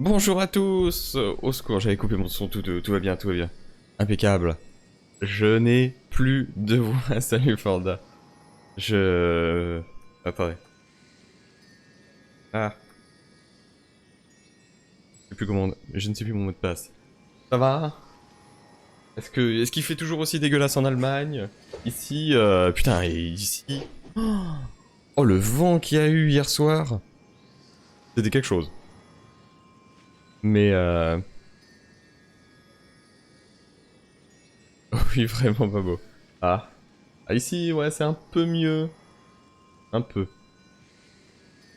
Bonjour à tous. Au secours, j'avais coupé mon son, tout va bien, tout va bien. Impeccable. Je n'ai plus de voix, salut Forda. Attendez. Ah. Je ne sais plus mon mot de passe. Ça va? Est-ce qu'il fait toujours aussi dégueulasse en Allemagne? Ici, putain, et ici... Oh, le vent qu'il y a eu hier soir. C'était quelque chose. Mais oui, vraiment pas beau. Ah. Ah, ici, ouais, c'est un peu mieux. Un peu.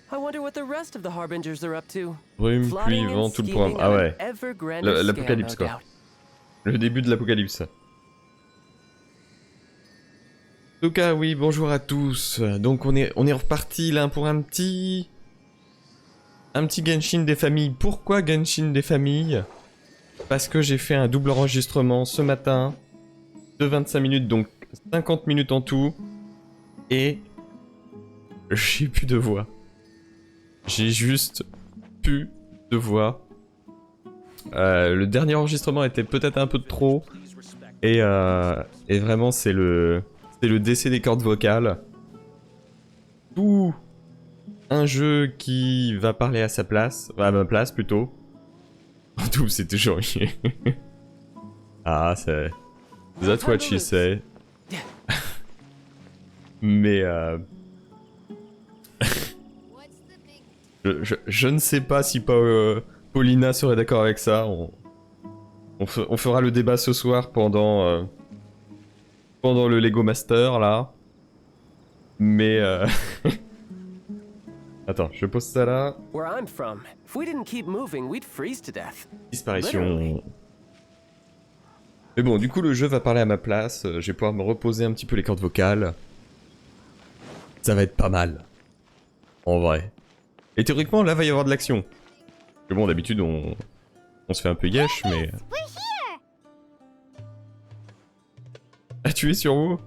Brume, pluie, vent, tout le programme. Ah ouais. L'apocalypse, quoi. Le début de l'apocalypse. En tout cas, oui, bonjour à tous. Donc on est reparti là pour un petit Genshin des familles. Pourquoi Genshin des familles? Parce que j'ai fait un double enregistrement ce matin de 25 minutes, donc 50 minutes en tout. Et j'ai plus de voix. J'ai juste plus de voix. Le dernier enregistrement était peut-être un peu de trop. Et vraiment, c'est le décès des cordes vocales. Tout un jeu qui va parler à sa place, à ma place plutôt. En tout, c'est toujours lié. Ah, c'est... That's what she said. Mais je ne sais pas si Paulina serait d'accord avec ça. On fera le débat ce soir pendant le Lego Master là. Mais attends, je pose ça là. Disparition. Mais bon, du coup le jeu va parler à ma place. Je vais pouvoir me reposer un petit peu les cordes vocales. Ça va être pas mal. En vrai. Et théoriquement là va y avoir de l'action. Mais bon, d'habitude on se fait un peu yesh, mais... Ah, tu es sur vous?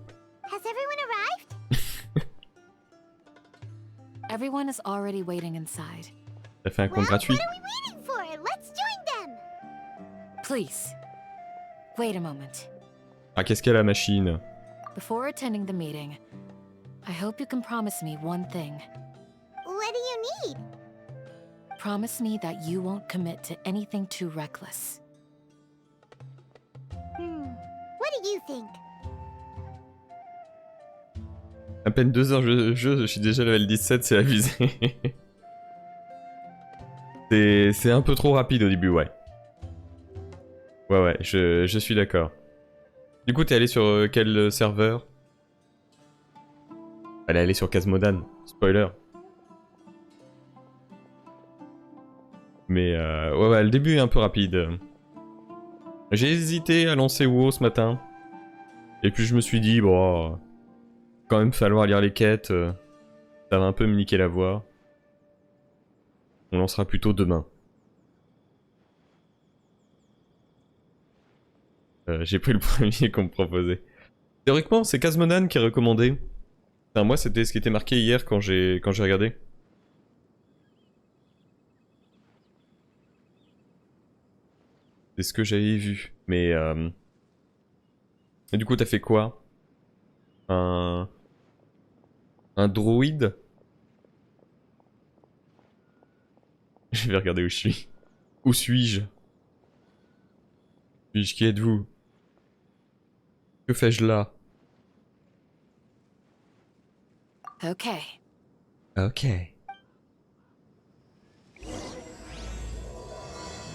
Everyone is already waiting inside. T'as fait un compte gratuit. Please, wait a moment. Ah, qu'est-ce qu'elle a la machine? Before attending the meeting, I hope you can promise me one thing. What do you need? Promise me that you won't commit to anything too reckless. What do you think? À peine 2 heures de jeu, je suis déjà level 17, c'est abusé. C'est un peu trop rapide au début, ouais. Ouais, je suis d'accord. Du coup, t'es allé sur quel serveur? Elle est allée sur Casmodan, spoiler. Mais ouais, le début est un peu rapide. J'ai hésité à lancer WoW ce matin. Et puis je me suis dit, bon... quand même falloir lire les quêtes, ça va un peu me niquer la voix. On lancera plutôt demain. J'ai pris le premier qu'on me proposait. Théoriquement, c'est Casmodan qui est recommandé. Enfin, moi, c'était ce qui était marqué hier quand j'ai regardé. C'est ce que j'avais vu. Mais et du coup, t'as fait quoi? Un droïde? Je vais regarder où je suis. Où suis-je? Suis-je? Qui êtes-vous? Que fais-je là? Ok. Ok.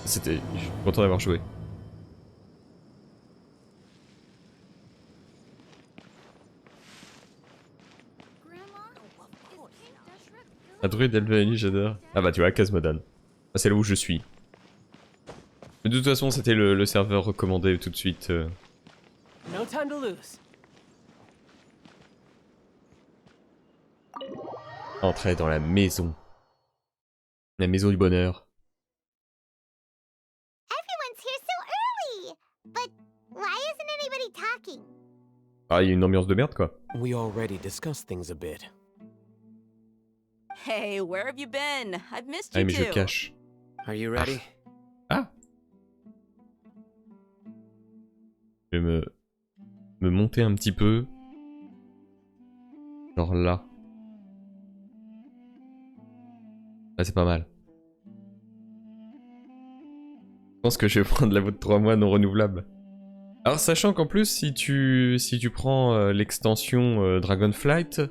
C'était... Je suis content d'avoir joué. La druide Elveni, j'adore. Ah bah tu vois, Casmodan. Ah, c'est là où je suis. Mais de toute façon, c'était le serveur recommandé tout de suite. No time to lose. Entrez dans la maison. La maison du bonheur. Everyone's here so early! But why isn't anybody talking? Ah, il y a une ambiance de merde, quoi. We already discussed things a bit. Hey, where have you been? I've missed Ah, you mais je too. cache. Are you ready? Je vais me monter un petit peu. Genre là. Là, c'est pas mal. Je pense que je vais prendre la voûte de 3 mois non renouvelable. Alors, sachant qu'en plus, si tu prends l'extension Dragonflight,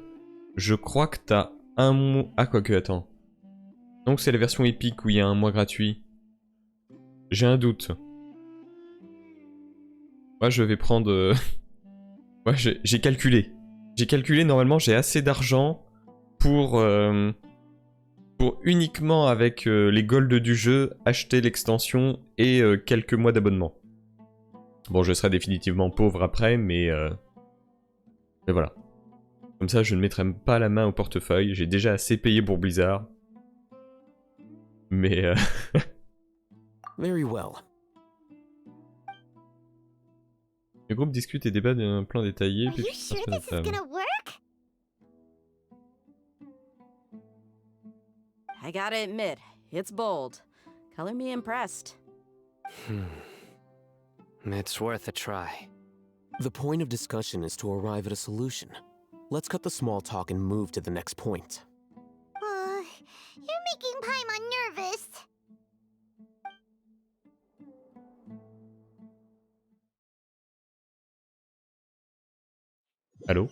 je crois que t'as un mois... Ah, quoique, attends. Donc, c'est la version épique où il y a un mois gratuit. J'ai un doute. Moi, je vais prendre... Ouais, j'ai calculé. J'ai calculé, normalement, j'ai assez d'argent pour uniquement avec les golds du jeu, acheter l'extension et quelques mois d'abonnement. Bon, je serai définitivement pauvre après, mais voilà. Comme ça, je ne mettrai pas la main au portefeuille. J'ai déjà assez payé pour Blizzard. Mais Very well. le groupe discute et débat d'un plan détaillé. Are Puis you sure this is gonna work? I gotta admit, it's bold. Color me impressed. It's worth a try. The point of discussion is to arrive at a solution. Let's cut the small talk and move to the next point. You're making Paimon nervous. Allô?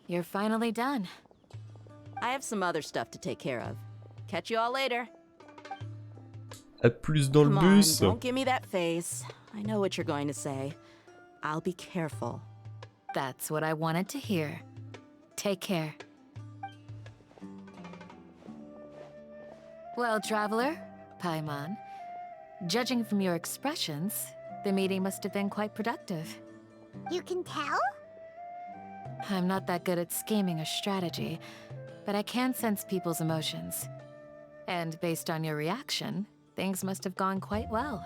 You're finally done. I have some other stuff to take care of. Catch you all later. À plus dans le Come bus. on, don't give me that face. I know what you're going to say. I'll be careful. That's what I wanted to hear. Take care. Well, traveler, Paimon, judging from your expressions, the meeting must have been quite productive. You can tell? I'm not that good at scheming or strategy, but I can sense people's emotions. And based on your reaction, things must have gone quite well.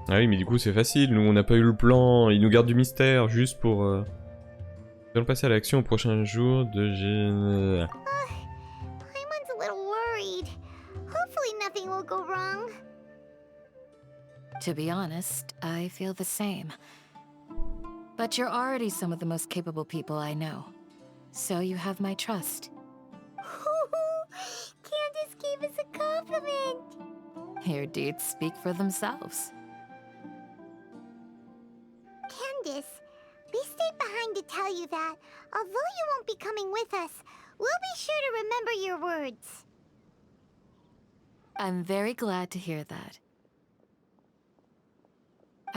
Ah oui, mais du coup, c'est facile. Nous, on n'a pas eu le plan. Ils nous gardent du mystère juste pour... Nous allons passer à l'action au prochain jour de... Paimon's a little worried. Hopefully nothing will go wrong. To be honest, I feel the same. But you're already some of the most capable people I know. So you have my trust. Candace gave us a compliment. Your deeds speak for themselves. Candace, we stayed behind to tell you that, although you won't be coming with us, we'll be sure to remember your words. I'm very glad to hear that.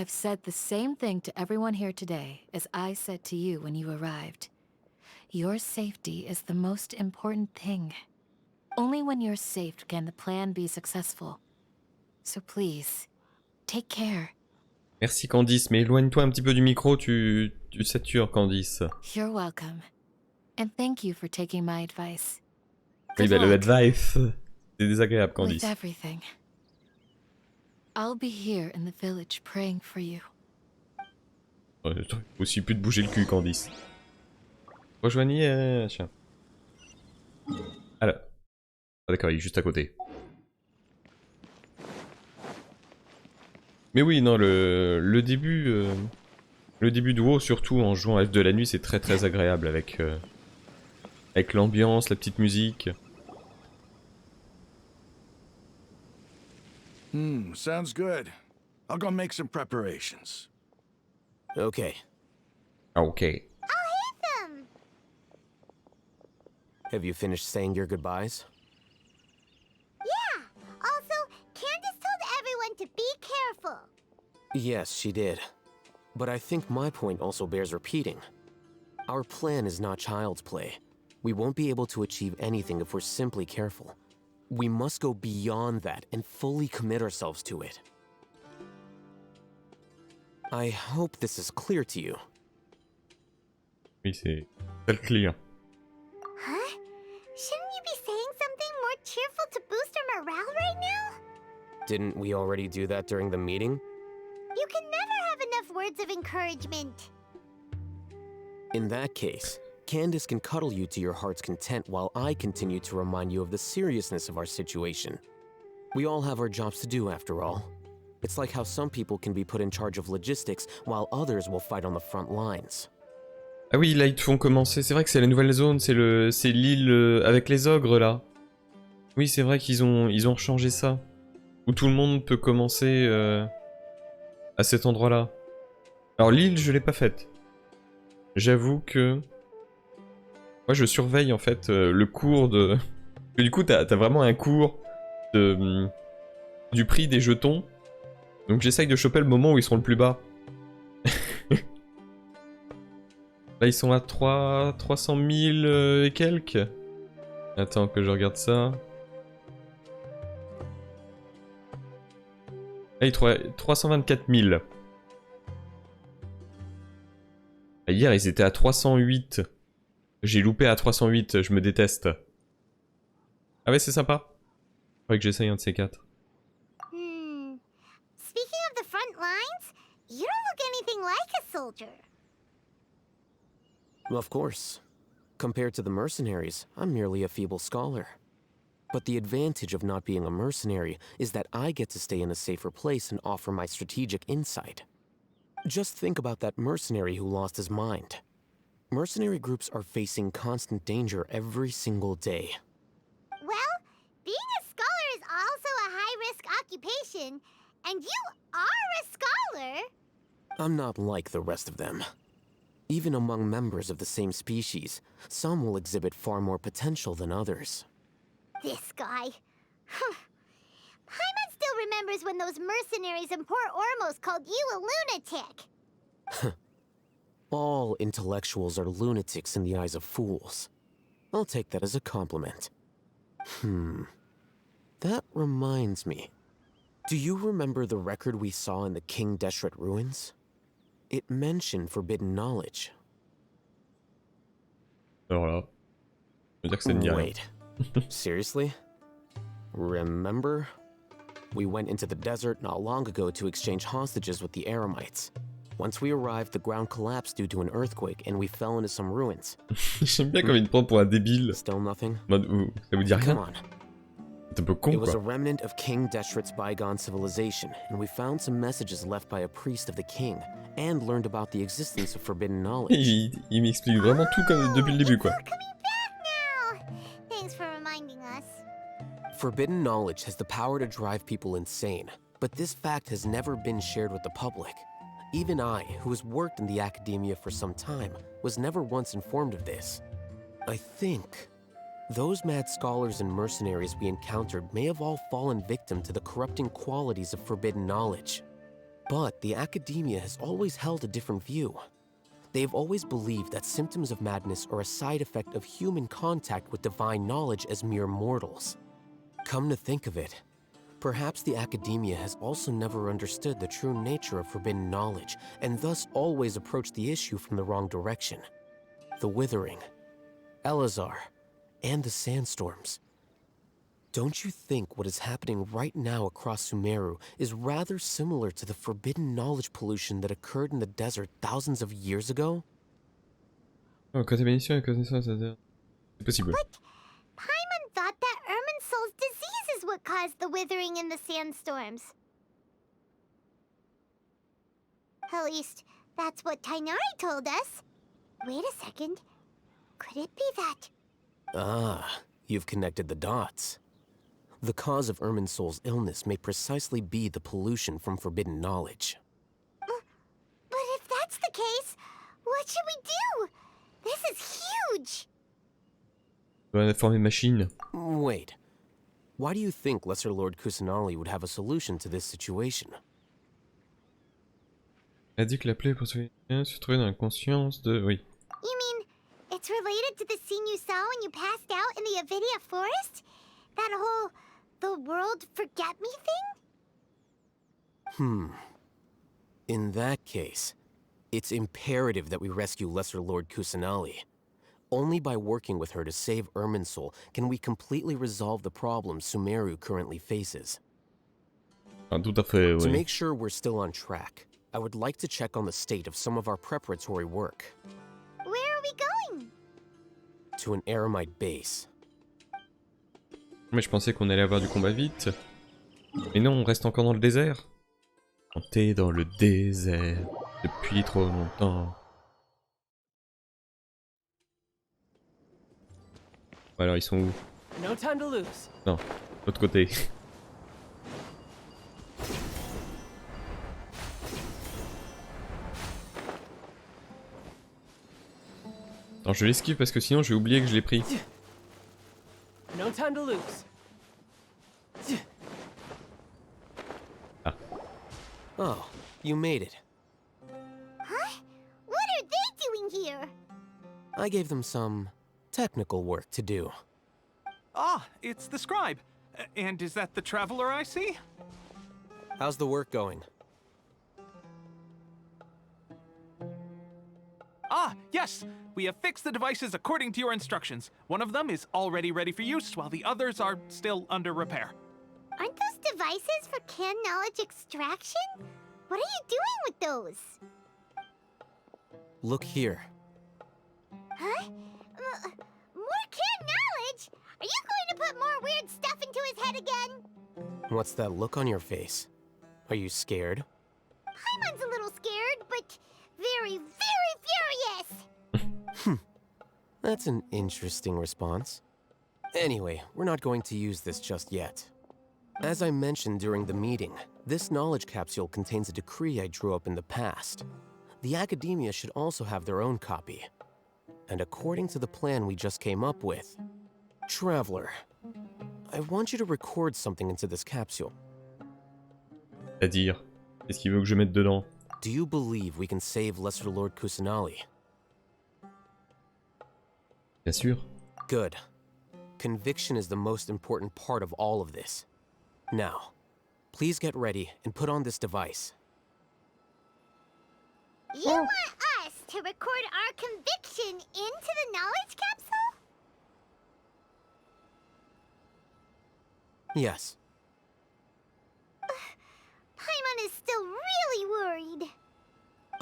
I've said the same thing to everyone here today as I said to you when you arrived. Your safety is the most important thing. Only when you're safe can the plan be successful. So please, take care. Merci Candice, mais éloigne-toi un petit peu du micro, tu satures Candice. You're welcome. And thank you for taking my advice. Oui, Good bah le luck advice, c'est désagréable Candice. with everything. I'll be here in the village praying for you. Aussi plus de bouger le cul Candice. Rejoignez... Tiens. Alors. Ah d'accord, il est juste à côté. Mais oui, non, le début... Le début de WoW, surtout en jouant à F de la nuit, c'est très très agréable avec... avec l'ambiance, la petite musique. Sounds good. I'll go make some preparations. Okay. Ah ok. Them. Have you finished saying your goodbyes? Yeah. Also, Candace told everyone to be careful. Yes, she did. But I think my point also bears repeating. Our plan is not child's play. We won't be able to achieve anything if we're simply careful. We must go beyond that and fully commit ourselves to it. I hope this is clear to you. Oui, c'est clair. Huh? Shouldn't you be saying something more cheerful to boost our morale right now? Didn't we already do that during the meeting? You can never have enough words of encouragement. In that case, Candace can cuddle you to your heart's content while I continue to remind you of the seriousness of our situation. We all have our jobs to do after all. It's like how some people can be put in charge of logistics while others will fight on the front lines. Ah oui, là ils te font commencer. C'est vrai que c'est la nouvelle zone, c'est l'île avec les ogres là. Oui, c'est vrai qu'ils ont changé ça. Où tout le monde peut commencer à cet endroit-là. Alors l'île, je l'ai pas faite. J'avoue que... Moi je surveille en fait le cours de... Du coup t'as vraiment un cours du prix des jetons. Donc j'essaye de choper le moment où ils seront le plus bas. Là ils sont à 300 000 et quelques. Attends que je regarde ça. Là ils trouvaient 324 000. Hier ils étaient à 308. J'ai loupé à 308, je me déteste. Ah ouais c'est sympa. Faudrait que j'essaye un de ces quatre. Speaking of the front lines, you don't look anything like a soldier. Of course. Compared to the mercenaries, I'm merely a feeble scholar. But the advantage of not being a mercenary is that I get to stay in a safer place and offer my strategic insight. Just think about that mercenary who lost his mind. Mercenary groups are facing constant danger every single day. Well, being a scholar is also a high-risk occupation, and you are a scholar. I'm not like the rest of them. Even among members of the same species, some will exhibit far more potential than others. This guy. Paimon still remembers when those mercenaries in Port Ormos called you a lunatic. All intellectuals are lunatics in the eyes of fools. I'll take that as a compliment. That reminds me. Do you remember the record we saw in the King Deshret ruins? It mentioned forbidden knowledge. Alors là, je veux dire que ça ne dit rien. Wait, seriously? Remember? We went into the desert not long ago to exchange hostages with the Eremites. Once we arrived, the ground collapsed due to an earthquake and we fell into some ruins. J'aime bien quand il te prend pour un débile. Still nothing? Mode, ça vous dit rien? Come on. T'es un peu con It was a quoi. remnant of King Deshret's bygone civilization, and we found some messages left by a priest of the king, and learned about the existence of forbidden knowledge. Il m'explique vraiment tout comme depuis le début quoi. It's all coming back now. Thanks for reminding us. Forbidden knowledge has the power to drive people insane, but this fact has never been shared with the public. Even I, who has worked in the academia for some time, was never once informed of this. I think those mad scholars and mercenaries we encountered may have all fallen victim to the corrupting qualities of forbidden knowledge. But the academia has always held a different view. They have always believed that symptoms of madness are a side effect of human contact with divine knowledge as mere mortals. Come to think of it, perhaps the academia has also never understood the true nature of forbidden knowledge, and thus always approached the issue from the wrong direction. The Withering, Elazar, and the sandstorms. Don't you think what is happening right now across Sumeru is rather similar to the forbidden knowledge pollution that occurred in the desert thousands of years ago? Oh, contamination et connaissance, c'est possible. But Paimon thought that Irminsul's disease is what caused the withering in the sandstorms. At least, that's what Tainari told us. Wait a second. Could it be that? Ah, you've connected the dots. The cause of Irminsul's illness may precisely be the pollution from forbidden knowledge. But if that's the case, what should we do? This is huge! On va former machine. Wait. Why do you think Lesser Lord Kusanali would have a solution to this situation? Elle a dit que la plaie pour se trouvait dans la conscience de... Oui. You mean, it's related to the scene you saw when you passed out in the Avidia forest? That whole, the world forget me thing? In that case, it's imperative that we rescue Lesser Lord Kusanali. Only by working with her to save Irminsul can we completely resolve the problems Sumeru currently faces. Ah, tout à fait, To oui. make sure we're still on track, I would like to check on the state of some of our preparatory work. Where are we going? To an Eremite base. Mais je pensais qu'on allait avoir du combat vite. Mais non, on reste encore dans le désert. On est dans le désert depuis trop longtemps. Alors ils sont où? No time to lose. Non, l'autre côté. Alors je l'esquive parce que sinon je vais oublier que je l'ai pris. No time to lose. Oh, you made it. Huh? What are they doing here? I gave them some technical work to do. Ah, it's the scribe. And is that the traveler I see? How's the work going? Ah, yes! We have fixed the devices according to your instructions. One of them is already ready for use, while the others are still under repair. Aren't those devices for can knowledge extraction? What are you doing with those? Look here. Huh? More can knowledge? Are you going to put more weird stuff into his head again? What's that look on your face? Are you scared? Paimon's a little scared, but very, very furious! That's an interesting response. Anyway, we're not going to use this just yet. As I mentioned during the meeting, this knowledge capsule contains a decree I drew up in the past. The academia should also have their own copy. And according to the plan we just came up with, Traveler, I want you to record something into this capsule. C'est-à-dire, qu'est-ce qu'il veut que je mette dedans? Do you believe we can save Lesser Lord Kusanali? Bien sûr. Good. Conviction is the most important part of all of this. Now, please get ready and put on this device. You want us to record our conviction into the knowledge capsule? Yes. Paimon is still really worried.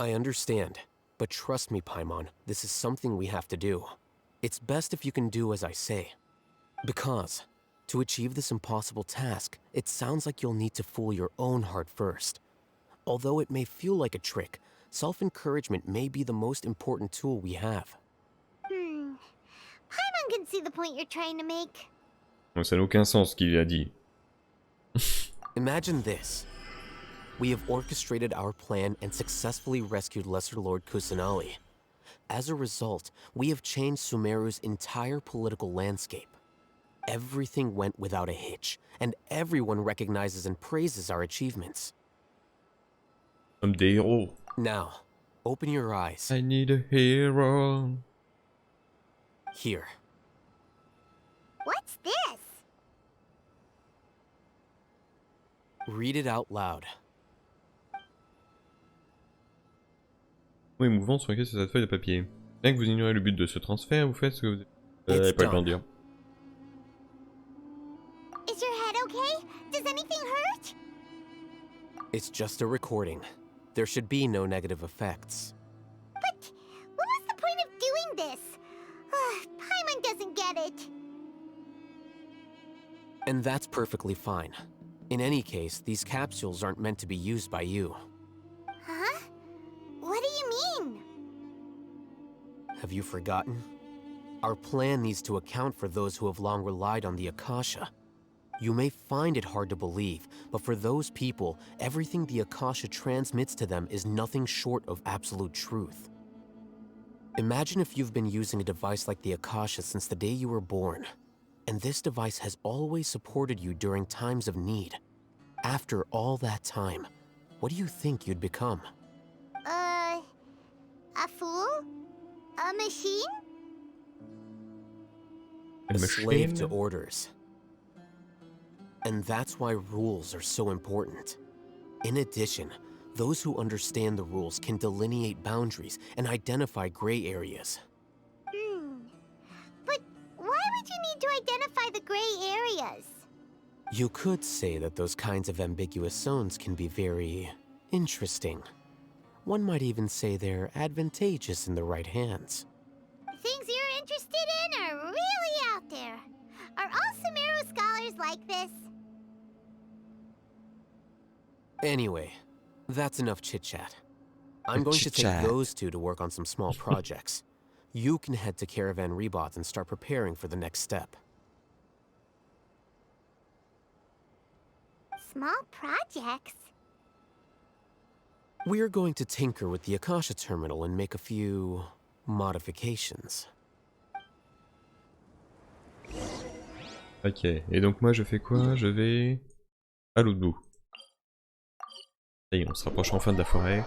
I understand, but trust me, Paimon, this is something we have to do. It's best if you can do as I say. Because, to achieve this impossible task, it sounds like you'll need to fool your own heart first. Although it may feel like a trick, self-encouragement may be the most important tool we have. Paimon can see the point you're trying to make. Ça n'a aucun sens ce qu'il a dit. Imagine this. We have orchestrated our plan and successfully rescued Lesser Lord Kusanali. As a result, we have changed Sumeru's entire political landscape. Everything went without a hitch, and everyone recognizes and praises our achievements. Comme des héros. Now, open your eyes. I need a hero. Here. What's this? Read it out loud. Oui, mouvement sur lequel sur cette feuille de papier. Bien que vous ignorez le but de ce transfert, vous faites ce que vous... It's pas le temps done. de dire. Is your head okay? Does anything hurt? It's just a recording. There should be no negative effects. But what was the point of doing this? Paimon doesn't get it. And that's perfectly fine. In any case, these capsules aren't meant to be used by you. Huh? What do you mean? Have you forgotten? Our plan needs to account for those who have long relied on the Akasha. You may find it hard to believe, but for those people, everything the Akasha transmits to them is nothing short of absolute truth. Imagine if you've been using a device like the Akasha since the day you were born, and this device has always supported you during times of need. After all that time, what do you think you'd become? A fool? A machine? A slave to orders. And that's why rules are so important. In addition, those who understand the rules can delineate boundaries and identify gray areas. But why would you need to identify the gray areas? You could say that those kinds of ambiguous zones can be very interesting. One might even say they're advantageous in the right hands. Things you're interested in are really out there. Are all Sumeru scholars like this? Anyway, that's enough chit-chat. I'm going to Chit-chat. take those two to work on some small projects. You can head to Caravan Rebot and start preparing for the next step. Small projects? We're going to tinker with the Akasha terminal and make a few modifications. Ok, et donc moi je fais quoi? Je vais à l'autre bout. Ça y est, on se rapproche enfin de la forêt.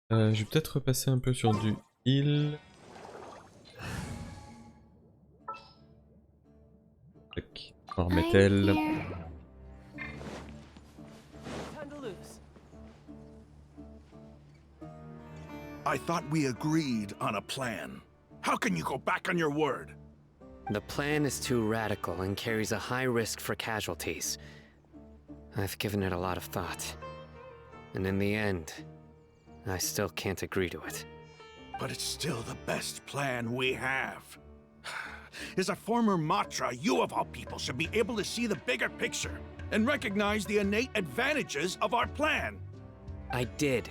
Je vais peut-être repasser un peu sur du heal. Tac, on remet elle. I'm here. No time to lose. I thought we agreed on a plan. How can you go back on your word? The plan is too radical and carries a high risk for casualties. I've given it a lot of thought. And in the end, I still can't agree to it. But it's still the best plan we have. As a former Matra, you of all people should be able to see the bigger picture and recognize the innate advantages of our plan. I did.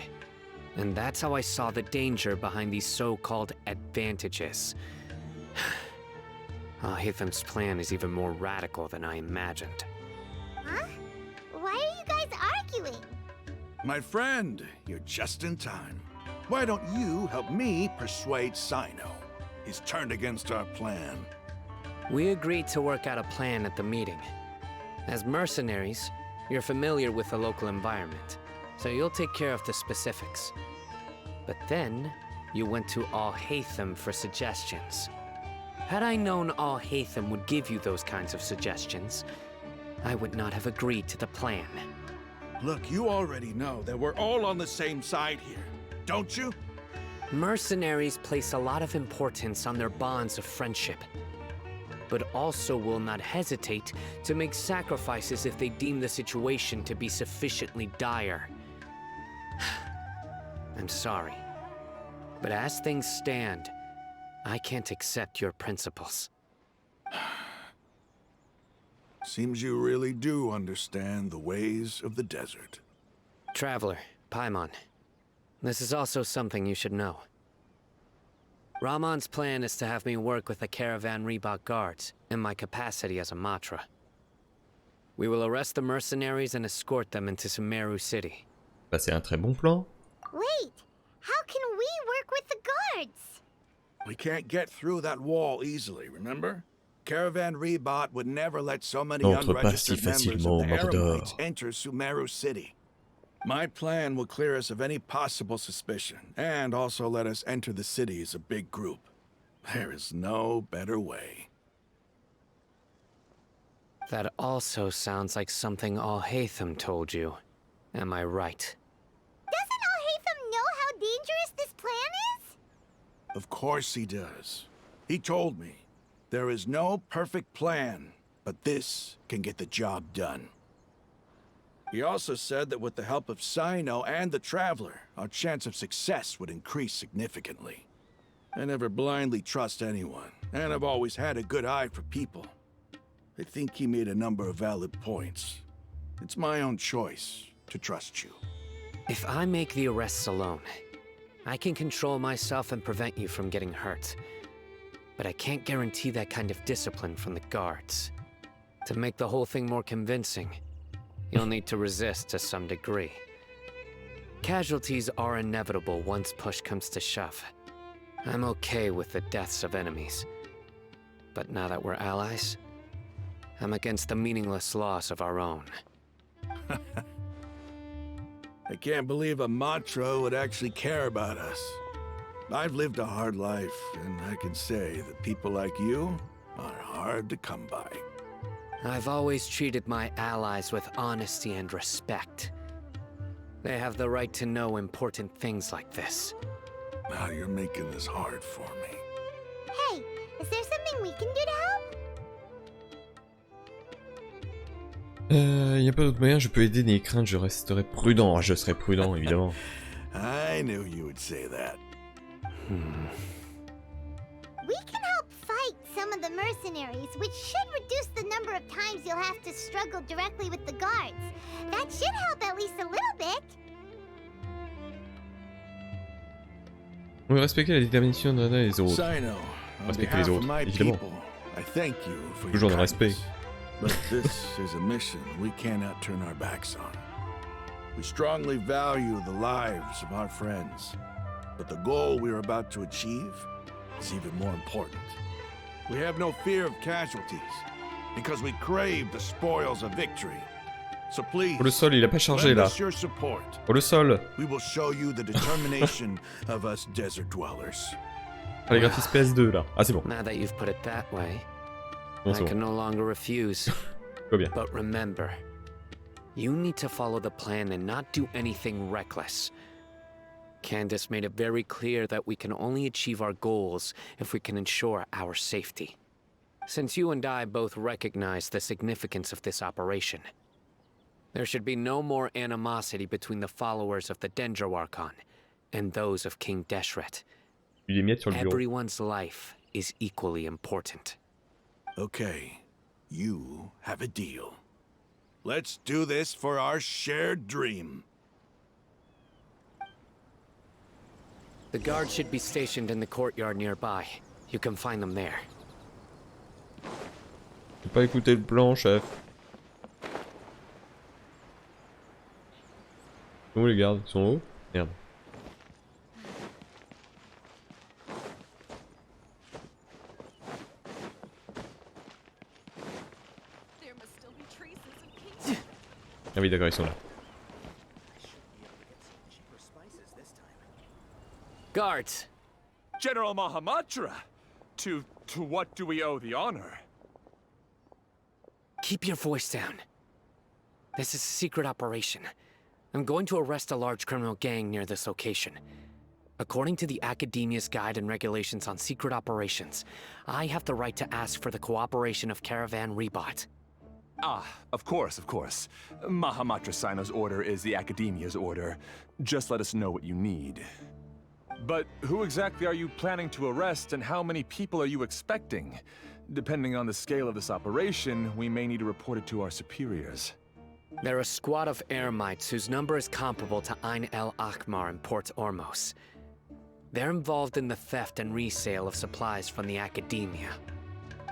And that's how I saw the danger behind these so-called advantages. Hatham's plan is even more radical than I imagined. Huh? Why are you guys arguing? My friend, you're just in time. Why don't you help me persuade Sino? He's turned against our plan. We agreed to work out a plan at the meeting. As mercenaries, you're familiar with the local environment, so you'll take care of the specifics. But then, you went to Al-Haytham for suggestions. Had I known Al-Haytham would give you those kinds of suggestions, I would not have agreed to the plan. Look, you already know that we're all on the same side here, don't you? Mercenaries place a lot of importance on their bonds of friendship, but also will not hesitate to make sacrifices if they deem the situation to be sufficiently dire. I'm sorry, but as things stand, I can't accept your principles. Seems you really do understand the ways of the desert. Traveler, Paimon, this is also something you should know. Ramon's plan is to have me work with the Caravan Rebot guards in my capacity as a Matra. We will arrest the mercenaries and escort them into Sumeru City. Bah c'est un très bon plan. Wait, how can we work with the guards? We can't get through that wall easily, remember? Caravan Rebot would never let so many Entre pas si unregistered members of facilement, the Mordor. Eremites enter Sumeru City. My plan will clear us of any possible suspicion, and also let us enter the city as a big group. There is no better way. That also sounds like something Al-Haytham told you. Am I right? Doesn't Al-Haytham know how dangerous this plan is? Of course he does. He told me, there is no perfect plan, but this can get the job done. He also said that with the help of Sino and the Traveler, our chance of success would increase significantly. I never blindly trust anyone, and I've always had a good eye for people. I think he made a number of valid points. It's my own choice to trust you. If I make the arrests alone, I can control myself and prevent you from getting hurt. But I can't guarantee that kind of discipline from the guards. To make the whole thing more convincing, you'll need to resist to some degree. Casualties are inevitable once push comes to shove. I'm okay with the deaths of enemies. But now that we're allies, I'm against the meaningless loss of our own. I can't believe a Matra would actually care about us. I've lived a hard life, and I can say that people like you are hard to come by. I've always treated my allies with honesty and respect. They have the right to know important things like this. Now you're making this hard for me. Hey, is there something we can do to help? Y a pas d'autre moyen, je peux aider des craintes, je resterai prudent. Je serai prudent, évidemment. I knew you would say that. We can help fight some of of the mercenaries, which should reduce the number of times you'll have to struggle directly with the guards. That should help at least a little bit. On veut respecter la détermination des autres. Sino, on Respecter les behalf of autres, my évidemment. people, I thank you for your Toujours dans le kindness. respect. But this is a mission we cannot turn our backs on. We strongly value the lives of our friends, but the goal we are about to achieve is even more important. We have no fear of casualties, because we crave the spoils of victory. So please, Oh, le sol, il a pas chargé lend là. us your support. Oh, le sol. We will show you the determination of us desert dwellers. Ah, les graphismes PS2 là. Ah, c'est bon. Now that you've put it that way, Bon, I c'est can bon. no longer refuse. Tout va bien. But remember, you need to follow the plan and not do anything reckless. Candace made it very clear that we can only achieve our goals if we can ensure our safety. Since you and I both recognize the significance of this operation, there should be no more animosity between the followers of the Dendro Archon and those of King Deshret. Il est miettes sur le bureau. Everyone's life is equally important. Okay, you have a deal. Let's do this for our shared dream. The guards should be stationed in the courtyard nearby. You can find them there. J'ai pas écouté le plan, chef. Où les gardes? Ils sont hauts? Merde. Ah oui, d'accord, ils sont là. Guards! General Mahamatra! To what do we owe the honor? Keep your voice down. This is a secret operation. I'm going to arrest a large criminal gang near this location. According to the Academia's Guide and Regulations on Secret Operations, I have the right to ask for the cooperation of Caravan Rebot. Ah, of course, of course. Mahamatra Sino's order is the Academia's order. Just let us know what you need. But who exactly are you planning to arrest, and how many people are you expecting? Depending on the scale of this operation, we may need to report it to our superiors. They're a squad of Eremites whose number is comparable to Ain el Akhmar in Port Ormos. They're involved in the theft and resale of supplies from the Academia.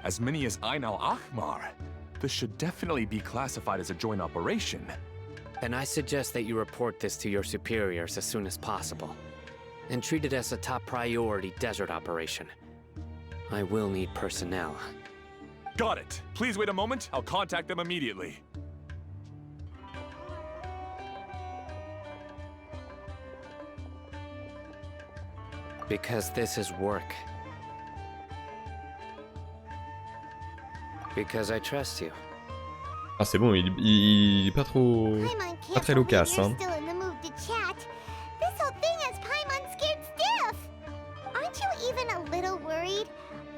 As many as Ain al-Akhmar? This should definitely be classified as a joint operation. Then I suggest that you report this to your superiors as soon as possible, and treat it as a top priority desert operation. I will need personnel. Got it. Please wait a moment. I'll contact them immediately. Because this is work. Because I trust you. Ah, c'est bon, il est pas trop. Paimon Pas can't très believe loquace, you're hein. still in the mood to chat. This whole thing has Paimon scared stiff. Aren't you even a little worried?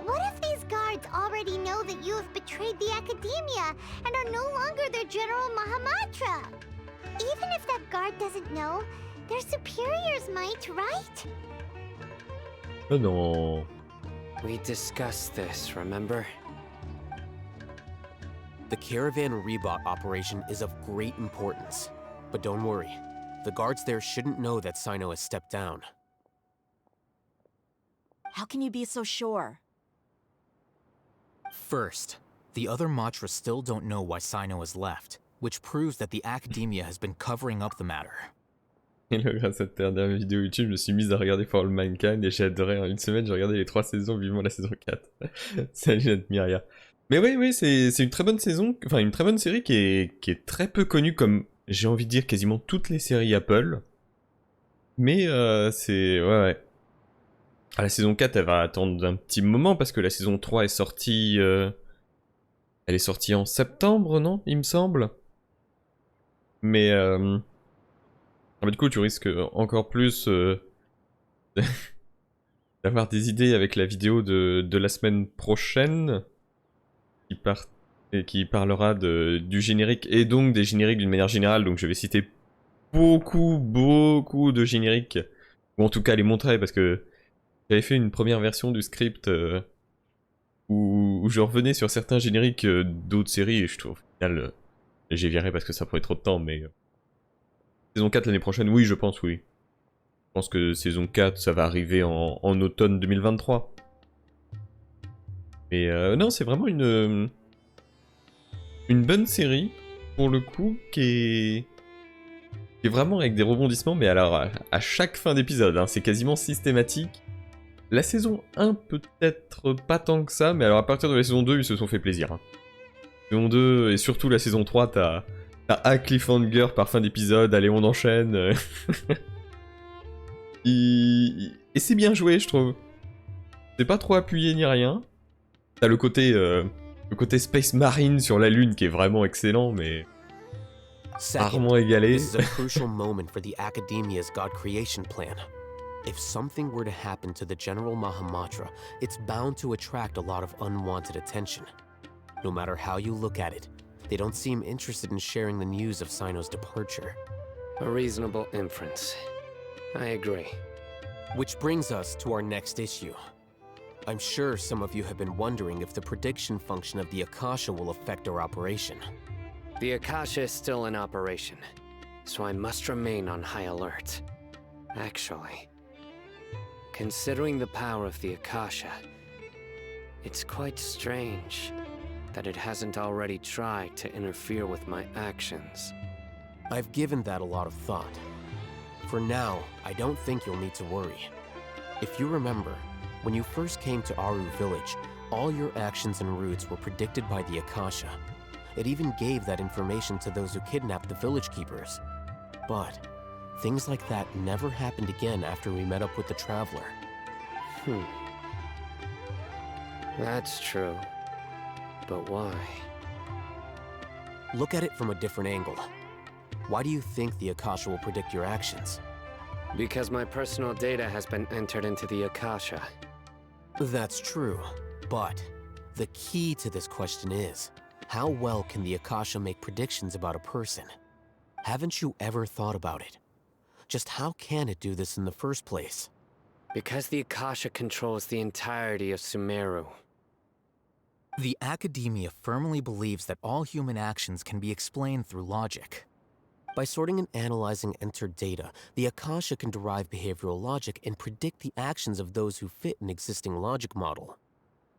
What if these guards already know that you have betrayed the Academia and are no longer their General Mahamatra? Even if that guard doesn't know, their superiors might, right? Oh non. We discussed this, remember? The Caravan Rebot operation is of great importance. But don't worry, the guards there shouldn't know that Sino has stepped down. How can you be so sure? First, the other Matras still don't know why Sino has left, which proves that the Academia has been covering up the matter. Et là, grâce à cette dernière vidéo YouTube, je me suis mise à regarder For All Mankind et j'ai adoré. En une semaine, j'ai regardé les 3 saisons, vivement la saison 4. Salut, j'admire. Mais oui, c'est une très bonne saison, enfin une très bonne série qui est très peu connue comme, j'ai envie de dire, quasiment toutes les séries Apple. Mais c'est... Ouais. Ah, la saison 4, elle va attendre un petit moment parce que la saison 3 est sortie... Elle est sortie en septembre, non? Il me semble. Mais... du coup, tu risques encore plus d'avoir des idées avec la vidéo de la semaine prochaine qui parlera du générique et donc des génériques d'une manière générale. Donc je vais citer beaucoup de génériques, ou en tout cas les montrer parce que j'avais fait une première version du script où je revenais sur certains génériques d'autres séries et je trouve au final j'ai viré parce que ça prenait trop de temps, mais saison 4 l'année prochaine, oui, je pense, oui. Je pense que saison 4 ça va arriver en automne 2023. Mais non, c'est vraiment une bonne série pour le coup qui est vraiment avec des rebondissements, mais alors à chaque fin d'épisode, hein, c'est quasiment systématique. La saison 1 peut-être pas tant que ça, mais alors à partir de la saison 2, ils se sont fait plaisir. Hein. Saison 2 et surtout la saison 3, t'as un cliffhanger par fin d'épisode, allez on enchaîne. Et c'est bien joué, je trouve. C'est pas trop appuyé ni rien. T'as le côté Space Marine sur la Lune qui est vraiment excellent, mais rarement égalé. This is a crucial moment for the Academia's God creation plan. If something were to happen to the General Mahamatra, it's bound to attract a lot of unwanted attention. No matter how you look at it, they don't seem interested in sharing the news of Sino's departure. A reasonable inference. I agree. Which brings us to our next issue. I'm sure some of you have been wondering if the prediction function of the Akasha will affect our operation. The Akasha is still in operation, so I must remain on high alert. Actually, considering the power of the Akasha, it's quite strange that it hasn't already tried to interfere with my actions. I've given that a lot of thought. For now, I don't think you'll need to worry. If you remember, when you first came to Aru Village, all your actions and routes were predicted by the Akasha. It even gave that information to those who kidnapped the village keepers. But things like that never happened again after we met up with the Traveler. That's true. But why? Look at it from a different angle. Why do you think the Akasha will predict your actions? Because my personal data has been entered into the Akasha. That's true, but the key to this question is, how well can the Akasha make predictions about a person? Haven't you ever thought about it? Just how can it do this in the first place? Because the Akasha controls the entirety of Sumeru. The Academia firmly believes that all human actions can be explained through logic. By sorting and analyzing entered data, the Akasha can derive behavioral logic and predict the actions of those who fit an existing logic model.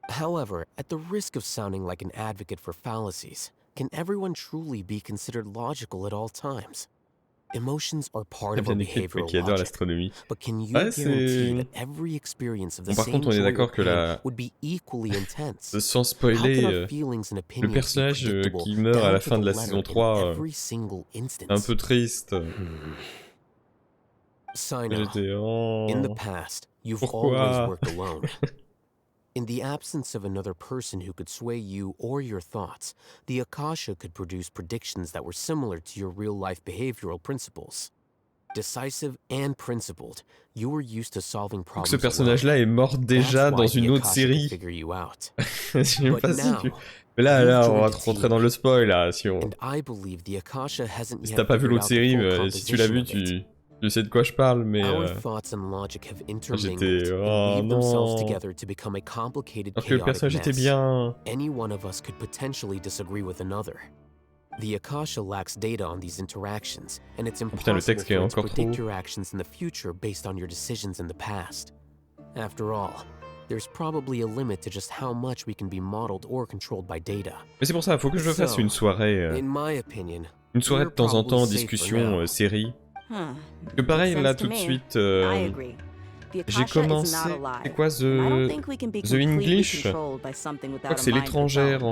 However, at the risk of sounding like an advocate for fallacies, can everyone truly be considered logical at all times? Emotions are part of our behavioral logic, but can you guarantee that every experience of the same joy or pain would be equally intense? Sans spoiler, le personnage qui meurt à la fin de la saison 3, un peu triste. J'étais in the past, you've always worked alone. In the absence of another person who could sway you or your thoughts, the Akasha could produce predictions that were similar to your real-life behavioral principles. Decisive and principled, you were used to solving problems. Ce personnage-là est mort déjà dans une autre série. Je sais pas si tu... Mais là, on va rentrer dans le spoil, là, si on... Si t'as pas vu l'autre série, si tu l'as vu, tu sais de quoi je parle, mais j'étais... Oh non. Alors que le personnage était bien... The Akasha lacks data on these interactions, and it's Putain, le texte impossible est for it to encore predict trop... your actions in the future based on your decisions in the past. After all, there's probably a limit to just how much we can be modeled or controlled by data. Mais c'est pour ça, faut que je fasse une soirée... In my opinion, une soirée de temps en temps, discussion, série. Que pareil, là, tout de suite... j'ai commencé... C'est quoi, The English? Je crois que c'est l'étrangère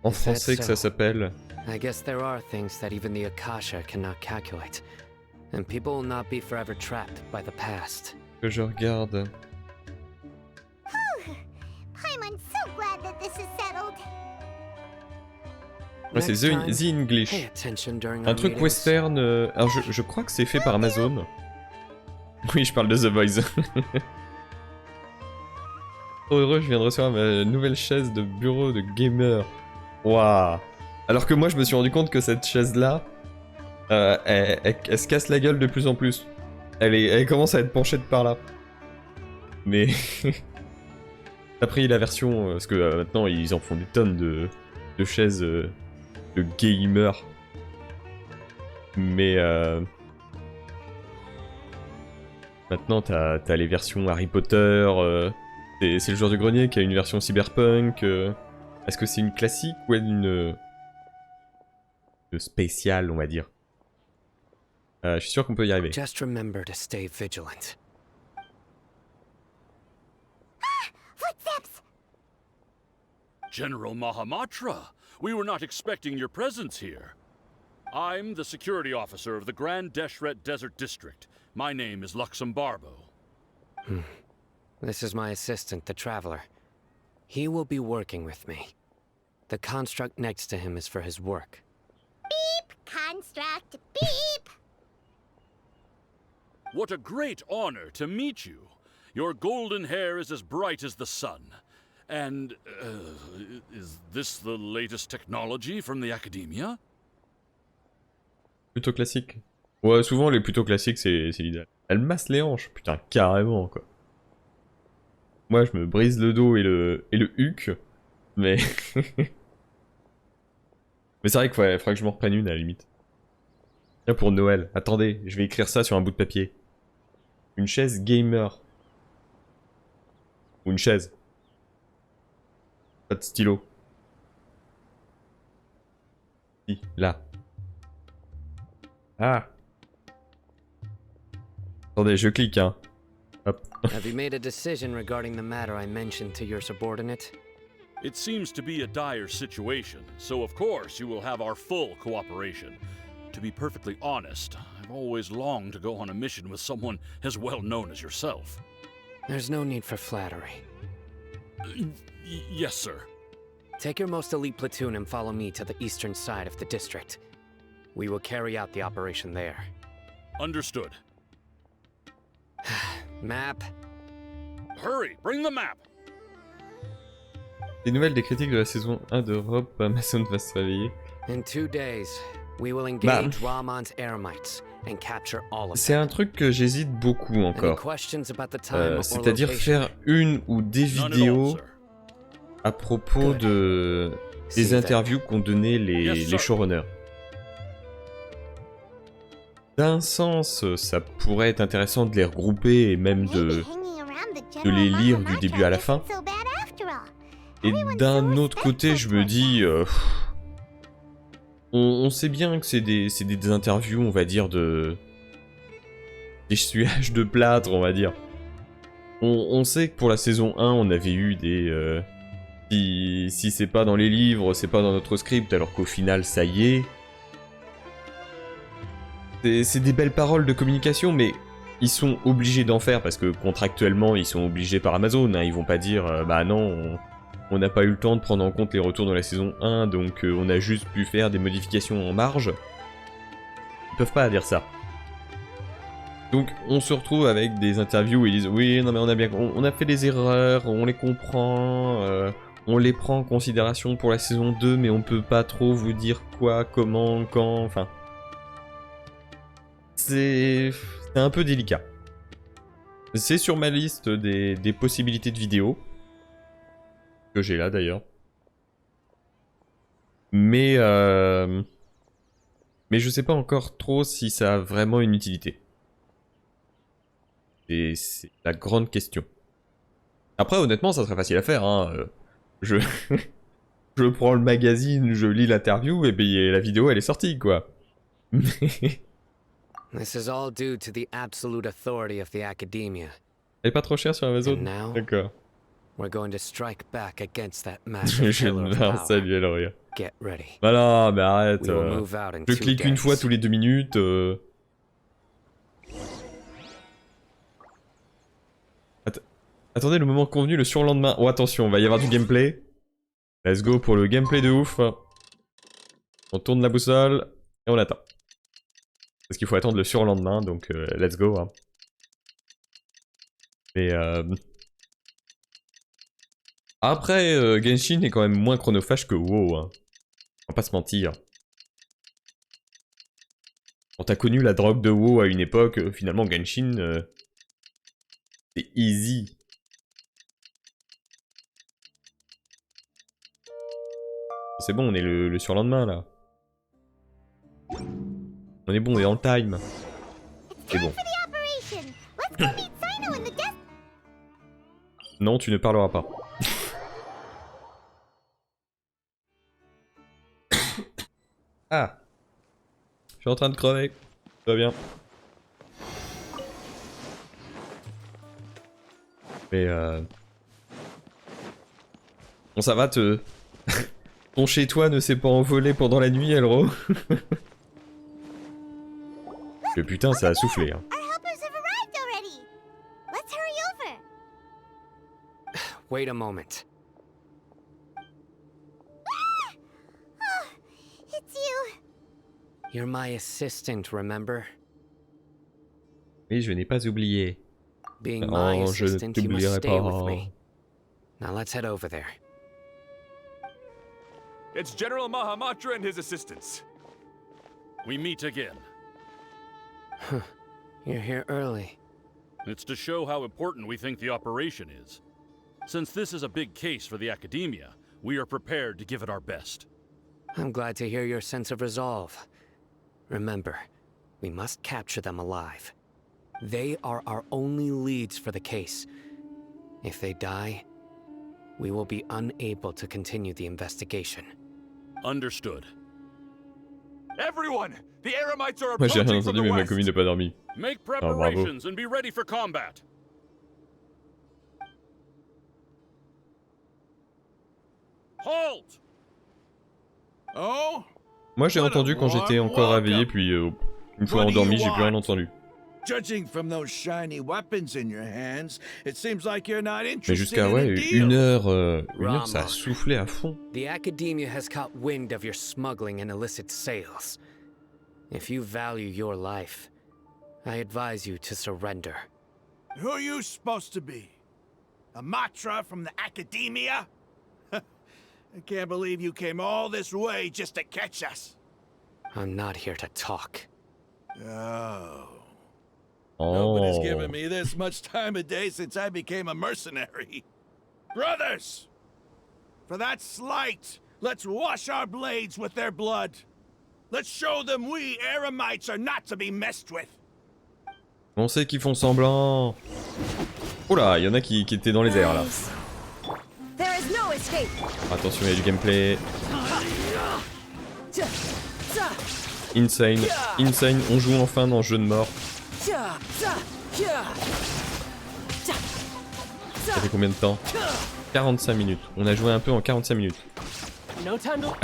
en français que ça s'appelle. I guess there are things that even the Akasha cannot calculate, and people will not be forever trapped by the past. Que je regarde. I'm so glad that this is settled. Ouais, c'est The English. Un truc western. Alors je crois que c'est fait par Amazon. Oui, je parle de The Boys. Trop heureux, je viens de recevoir ma nouvelle chaise de bureau de gamer. Waouh. Alors que moi je me suis rendu compte que cette chaise là elle se casse la gueule de plus en plus. Elle commence à être penchée de par là. Mais T'as pris la version... parce que maintenant, ils en font des tonnes de chaises de gamers. Mais... maintenant, t'as les versions Harry Potter. C'est le joueur du grenier qui a une version cyberpunk. Est-ce que c'est une classique ou une spéciale, on va dire? Je suis sûr qu'on peut y arriver. Just remember to stay vigilant. Footsteps! General Mahamatra, we were not expecting your presence here. I'm the security officer of the Grand Deshret Desert District. My name is Luxembarbo. This is my assistant, the Traveler. He will be working with me. The construct next to him is for his work. Beep! Construct, beep! What a great honor to meet you. Your golden hair is as bright as the sun. And, is this the latest technology from the Academia? Plutôt classique. Ouais, souvent les plutôt classiques, c'est l'idéal. Elle masse les hanches, putain, carrément, quoi. Moi, je me brise le dos et le huc, mais... mais c'est vrai qu'il faudrait que je m'en reprenne une, à la limite. Tiens, pour Noël. Attendez, je vais écrire ça sur un bout de papier. Une chaise gamer. Ou une chaise. Pas de stylo. Si, là. Ah. Attendez, je clique, hein. Hop. Have you made a decision regarding the matter I mentioned to your subordinate? It seems to be a dire situation, so of course you will have our full cooperation. To be perfectly honest, I've always longed to go on a mission with someone as well known as yourself. There's no need for flattery. Yes, sir. Take your most elite platoon and follow me to the eastern side of the district. We will carry out the operation there. Understood. Map. Hurry, bring the map! Les nouvelles des critiques de la saison 1 d'Europe, Amazon va se réveiller. In 2 days, we will engage Ramon's Eremites and capture all of C'est them. un truc que j'hésite beaucoup encore. C'est-à-dire faire une ou des vidéos à propos des interviews qu'ont donné les showrunners. D'un sens, ça pourrait être intéressant de les regrouper et même de les lire du début à la fin. Et d'un autre côté, je me dis... on sait bien que c'est des interviews, on va dire, d'essuyage de plâtre, on va dire. On sait que pour la saison 1, on avait eu des... si c'est pas dans les livres, c'est pas dans notre script, alors qu'au final, ça y est. C'est des belles paroles de communication, mais ils sont obligés d'en faire, parce que contractuellement, ils sont obligés par Amazon. Hein, ils vont pas dire, bah non, on n'a pas eu le temps de prendre en compte les retours de la saison 1, donc on a juste pu faire des modifications en marge. Ils peuvent pas dire ça. Donc on se retrouve avec des interviews où ils disent oui, non mais on a fait des erreurs, on les comprend, on les prend en considération pour la saison 2, mais on peut pas trop vous dire quoi, comment, quand, enfin... C'est un peu délicat. C'est sur ma liste des possibilités de vidéos. Que j'ai là d'ailleurs. Mais je sais pas encore trop si ça a vraiment une utilité. Et c'est la grande question. Après, honnêtement, ça serait facile à faire. Hein. Je prends le magazine, je lis l'interview, et puis la vidéo, elle est sortie, quoi. This is all due to the absolute authority of the Academia. Elle est pas trop chère sur Amazon. D'accord. We're going to strike back against that massive pillar of power. Salut, rire. Get ready. Bah non, mais arrête. Je clique une fois tous les 2 minutes. Attendez le moment convenu, le surlendemain. Oh attention, il va y avoir du gameplay. Let's go pour le gameplay de ouf. On tourne la boussole et on attend. Parce qu'il faut attendre le surlendemain, donc let's go. Hein. Mais après, Genshin est quand même moins chronophage que WoW. Hein. On va pas se mentir. Quand t'as connu la drogue de WoW à une époque, finalement Genshin, c'est easy. C'est bon, on est le surlendemain là. On est bon, on est dans le time. C'est bon. Non, tu ne parleras pas. Ah. Je suis en train de crever. Tout va bien. Mais bon, ça va, ton chez-toi ne s'est pas envolé pendant la nuit, Elro. Le putain, ça a soufflé. Hein. Wait a moment. It's you. You're my assistant, remember? Oui, je n'ai pas oublié. Being my Oh, je ne assistant, you must t'oublierai stay with pas. me. Now let's head over there. It's General Mahamatra and his assistants. We meet again. You're here early. It's to show how important we think the operation is. Since this is a big case for the Academia, we are prepared to give it our best. I'm glad to hear your sense of resolve. Remember, we must capture them alive. They are our only leads for the case. If they die, we will be unable to continue the investigation. Understood. Everyone! The Eremites are Moi j'ai rien approaching from entendu, the mais ma west. commune n'a pas dormi. Make Ah, bravo. preparations and be ready for combat. Halt! Oh? Moi j'ai entendu quand j'étais encore réveillé, puis une fois endormi, j'ai plus rien entendu. Judging from those shiny weapons in your hands, it seems like you're not Mais interested jusqu'à in ouais, a deal. une heure, ça a soufflé à fond. The Academia has caught wind of your smuggling and illicit sales. If you value your life, I advise you to surrender. Who are you supposed to be? A Matra from the Academia? I can't believe you came all this way just to catch us. I'm not here to talk. Oh. Oh. Nobody's given me this much time of day since I became a mercenary. Brothers! For that slight, let's wash our blades with their blood. Let's show them we Eremites are not to be messed with. On sait qu'ils font semblant. Oh là, il y en a qui étaient dans les airs là. Attention, il y a du gameplay. Insane, insane, on joue enfin dans jeu de mort. Ça fait combien de temps? 45 minutes. On a joué un peu en 45 minutes. No time to...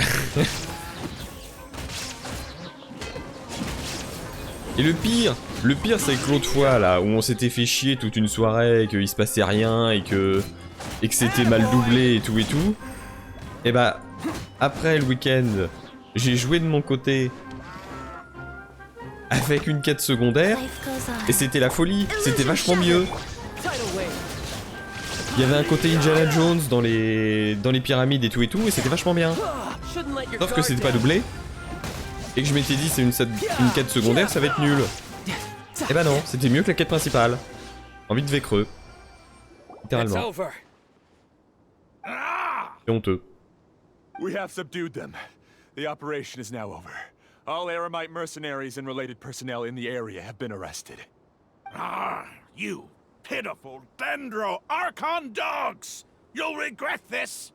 Et le pire c'est que l'autre fois là, où on s'était fait chier toute une soirée, et qu'il se passait rien, et que c'était mal doublé et tout, et bah, après le week-end, j'ai joué de mon côté avec une quête secondaire, et c'était la folie, c'était vachement mieux. Il y avait un côté Indiana Jones dans les pyramides et tout, et c'était vachement bien. Sauf que c'était pas doublé, et que je m'étais dit c'est une quête secondaire, ça va être nul. Et bah non, c'était mieux que la quête principale. Envie de creux. Littéralement. C'est honteux. We have subdued them. The operation is now over. All Eremite mercenaries and related personnel in the area have been arrested. Ah, you pitiful Dendro Archon dogs! You'll regret this!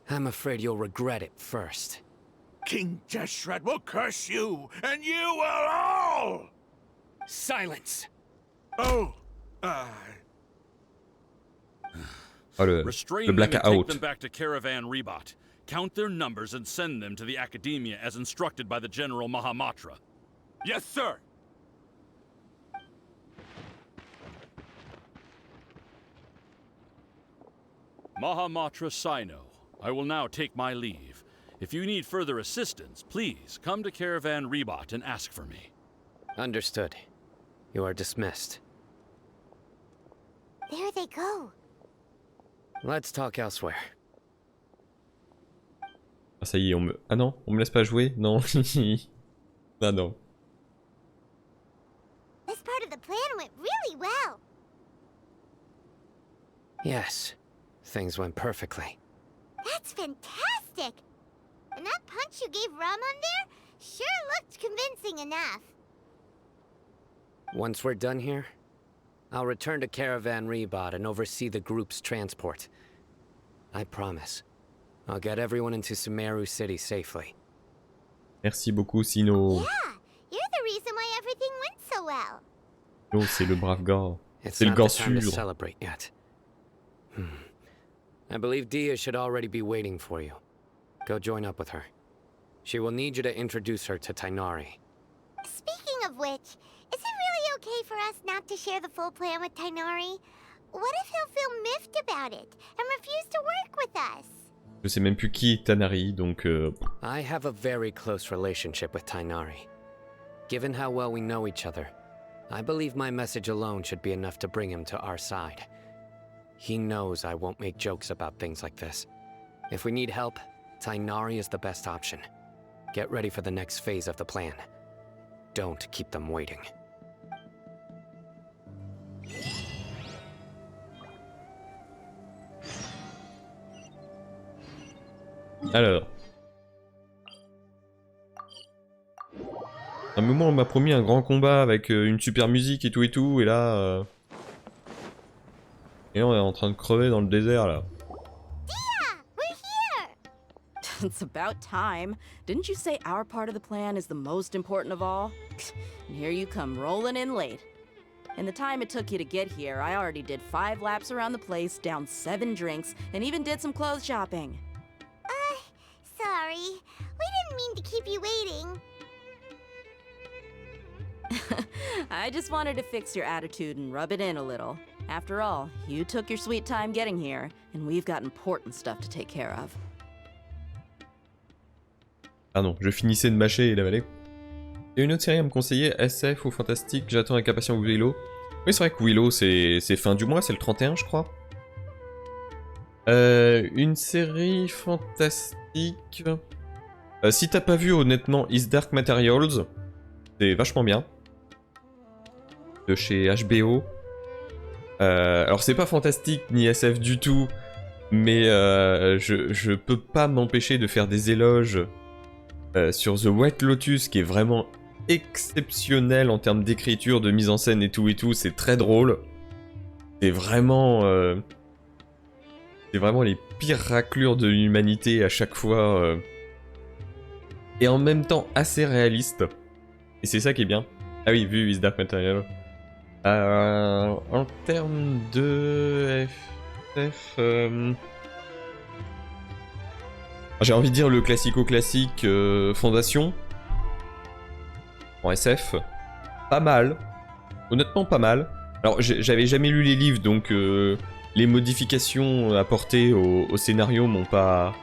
I'm afraid you'll regret it first. King Jeshret will curse you, and you will all! Silence! Oh, le Restrain them and take blackout. them back to Caravan Rebot. Count their numbers and send them to the Academia as instructed by the General Mahamatra. Yes, sir! Mahamatra Sino, I will now take my leave. If you need further assistance, please come to Caravan Rebot and ask for me. Understood. You are dismissed. There they go. Let's talk elsewhere. Ah ça y est, ah non, on me laisse pas jouer? Non. Ah non. This part of the plan went really well. Yes, things went perfectly. That's fantastic! fantastic! And that punch you gave Ramon there sure looked convincing enough. Once we're done here, I'll return to Caravan Rebot and oversee the group's transport. I promise. I'll get everyone into Sumeru City safely. Merci beaucoup, Sino. Yeah, you're the reason why everything went so well. Oh, c'est le brave gars. It's C'est le not gars the time to sûr. celebrate yet. I believe Dia should already be waiting for you. Go join up with her. She will need you to introduce her to Tainari. Speaking of which, is it really okay for us not to share the full plan with Tainari? What if he'll feel miffed about it and refuse to work with us? Je sais même plus qui est Tanari, donc... I have a very close relationship with Tainari. Given how well we know each other, I believe my message alone should be enough to bring him to our side. He knows I won't make jokes about things like this. If we need help, Tainari is the best option. Get ready for the next phase of the plan. Don't keep them waiting. Alors. À un moment, on m'a promis un grand combat avec une super musique et tout, et là... Et là, on est en train de crever dans le désert, là. Dia, we're here! It's about time. Didn't you say our part of the plan is the most important of all? And here you come rolling in late. In the time it took you to get here, I already did 5 laps around the place, downed 7 drinks, and even did some clothes shopping. Sorry. We didn't mean to keep you waiting. I just wanted to fix your attitude and rub it in a little. After all, you took your sweet time getting here, and we've got important stuff to take care of. Ah non, je finissais de mâcher et d'avaler. Il y a une autre série à me conseiller, SF ou fantastique, j'attends avec impatience Willow. Oui, c'est vrai que Willow, c'est fin du mois, c'est le 31, je crois. Une série fantastique... si t'as pas vu, honnêtement, Is Dark Materials, c'est vachement bien. De chez HBO. Alors c'est pas fantastique ni SF du tout, mais je peux pas m'empêcher de faire des éloges sur The White Lotus, qui est vraiment exceptionnel en termes d'écriture, de mise en scène et tout, c'est très drôle. C'est vraiment les pires raclures de l'humanité à chaque fois, et en même temps assez réaliste. Et c'est ça qui est bien. Ah oui, vu Is Dark Material. En termes de FF... j'ai envie de dire le classico-classique Fondation. En SF. Pas mal. Honnêtement pas mal. Alors j'avais jamais lu les livres, donc les modifications apportées au scénario m'ont pas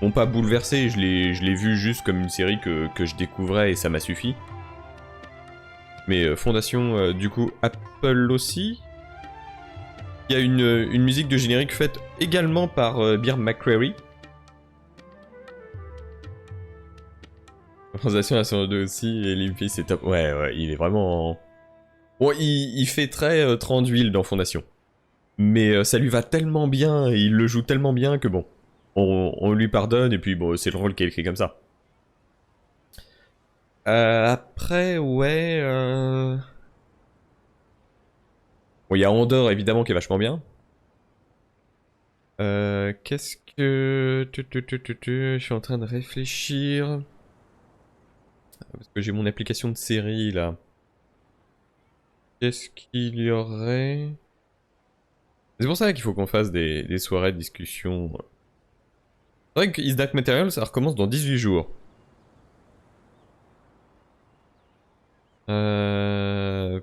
bouleversé. Je l'ai vu juste comme une série que je découvrais et ça m'a suffi. Mais Fondation, du coup, Apple aussi. Il y a une musique de générique faite également par Bear McCreary. Fondation à 102 aussi, et Limpy c'est top. Ouais, il est vraiment... Bon, il fait très train d'huile dans Fondation. Mais ça lui va tellement bien, et il le joue tellement bien que bon, on lui pardonne, et puis bon, c'est le rôle qui est écrit comme ça. Après, ouais... Bon, il y a Andorre, évidemment, qui est vachement bien. Qu'est-ce que... Je suis en train de réfléchir... Parce que j'ai mon application de série, là. Qu'est-ce qu'il y aurait... C'est pour ça qu'il faut qu'on fasse des soirées de discussion. C'est vrai que Is Dark Material, ça recommence dans 18 jours.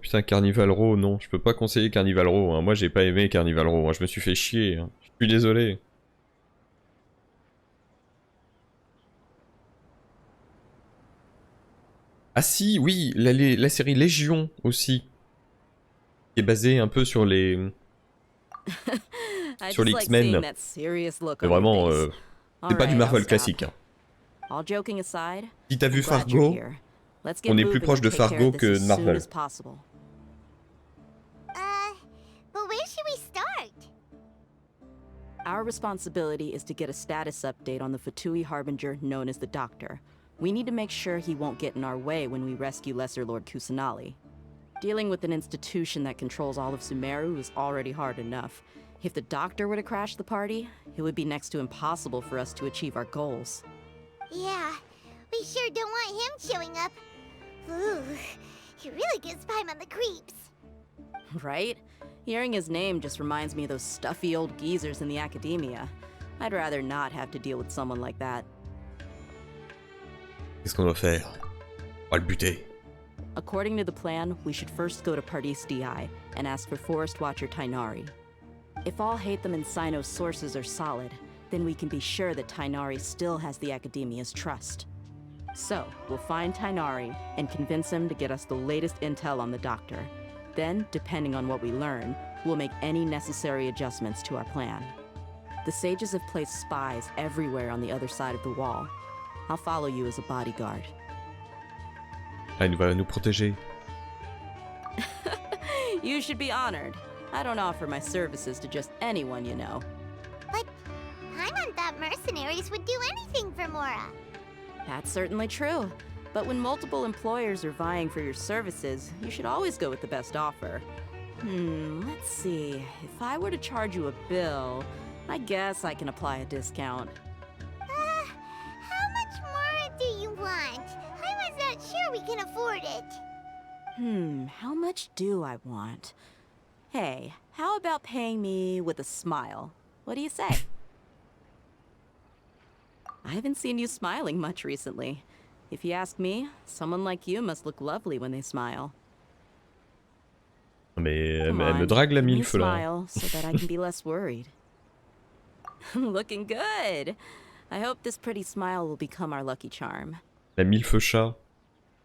Putain, Carnival Row, non, je peux pas conseiller Carnival Row, hein. Moi j'ai pas aimé Carnival Row, hein. Je me suis fait chier, hein. Je suis désolé. Ah si, oui, la série Légion aussi, qui est basée un peu sur les... sur les X-Men. C'est vraiment... c'est pas du Marvel classique, hein. Si t'as vu Fargo... On est plus proche de Fargo que de Marvel. But where should we start? Our responsibility is to get a status update on the Fatui Harbinger known as the Doctor. We need to make sure he won't get in our way when we rescue Lesser Lord Kusanali. Dealing with an institution that controls all of Sumeru is already hard enough. If the Doctor were to crash the party, it would be next to impossible for us to achieve our goals. Yeah, we sure don't want him showing up. Ooh, he really gives Paimon the creeps. Right? Hearing his name just reminds me of those stuffy old geezers in the academia. I'd rather not have to deal with someone like that. Qu'est-ce qu'on doit faire? On va le buter. According to the plan, we should first go to Pardis DI and ask for Forest Watcher Tainari. If all Hatham and Sino's sources are solid, then we can be sure that Tainari still has the Academia's trust. So, we'll find Tainari and convince him to get us the latest intel on the Doctor. Then, depending on what we learn, we'll make any necessary adjustments to our plan. The sages have placed spies everywhere on the other side of the wall. I'll follow you as a bodyguard. Ah, il va nous protéger. You should be honored. I don't offer my services to just anyone you know. But Paimon thought mercenaries would do anything for Mora. That's certainly true. But when multiple employers are vying for your services, you should always go with the best offer. Let's see. If I were to charge you a bill, I guess I can apply a discount. How much more do you want? Paimon's not sure we can afford it. How much do I want? Hey, how about paying me with a smile? What do you say? I haven't seen you smiling much recently. If you ask me, someone like you must look lovely when they smile. Mais elle Come me on, drague la let me milf là. smile so that I can be less worried. Looking good. I hope this pretty smile will become our lucky charm. La milf chat.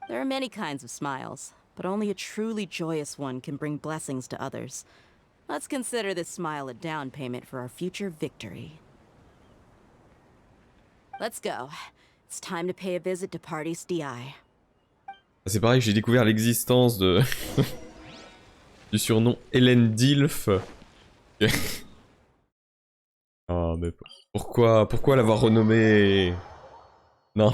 There are many kinds of smiles, but only a truly joyous one can bring blessings to others. Let's consider this smile a down payment for our future victory. Let's go. It's time to pay a visit to Pardis DI. C'est pareil, j'ai découvert l'existence de du surnom Hélène Dilf. Oh mais pourquoi l'avoir renommée? Non.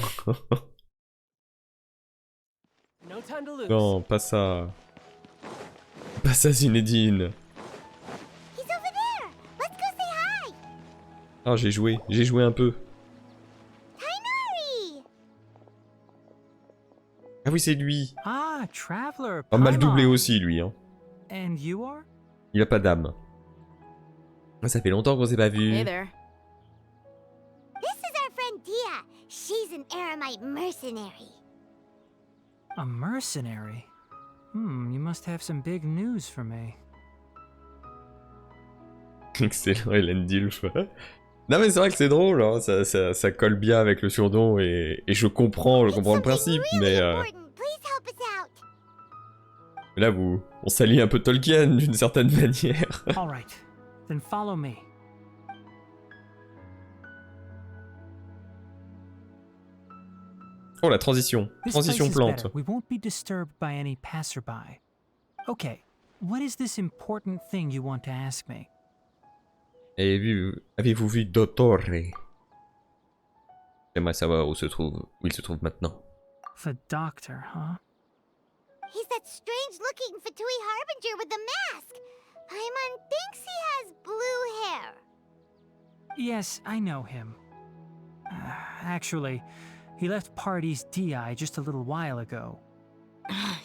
No time to lose. Non, pas ça. Pas ça Zinedine. He's over there. Let's go say hi. Ah, j'ai joué un peu. Tainari. Ah oui, c'est lui. Ah, traveler. On m'a le doublé Paimon. aussi lui hein. And you are? Il a pas d'âme. Ça fait longtemps qu'on s'est pas vu. Hey there. This is our friend Dia. She's an Aramite mercenary. A mercenary? You must have some big news for me. Excellent, Hélène Dilf. Non mais c'est vrai que c'est drôle, hein. Ça colle bien avec le surnom et je comprends le principe, mais là on salit un peu Tolkien d'une certaine manière. All right, then follow me. Oh la transition This place is plante. better. We won't be disturbed by any passerby. Okay, what is this important thing you want to ask me? Avez-vous vu Dottore? J'aimerais savoir où il se trouve maintenant. The doctor, huh? He's that strange-looking Fatui Harbinger with the mask. Paimon thinks he has blue hair. Yes, I know him. Actually, he left Pardis DI just a little while ago.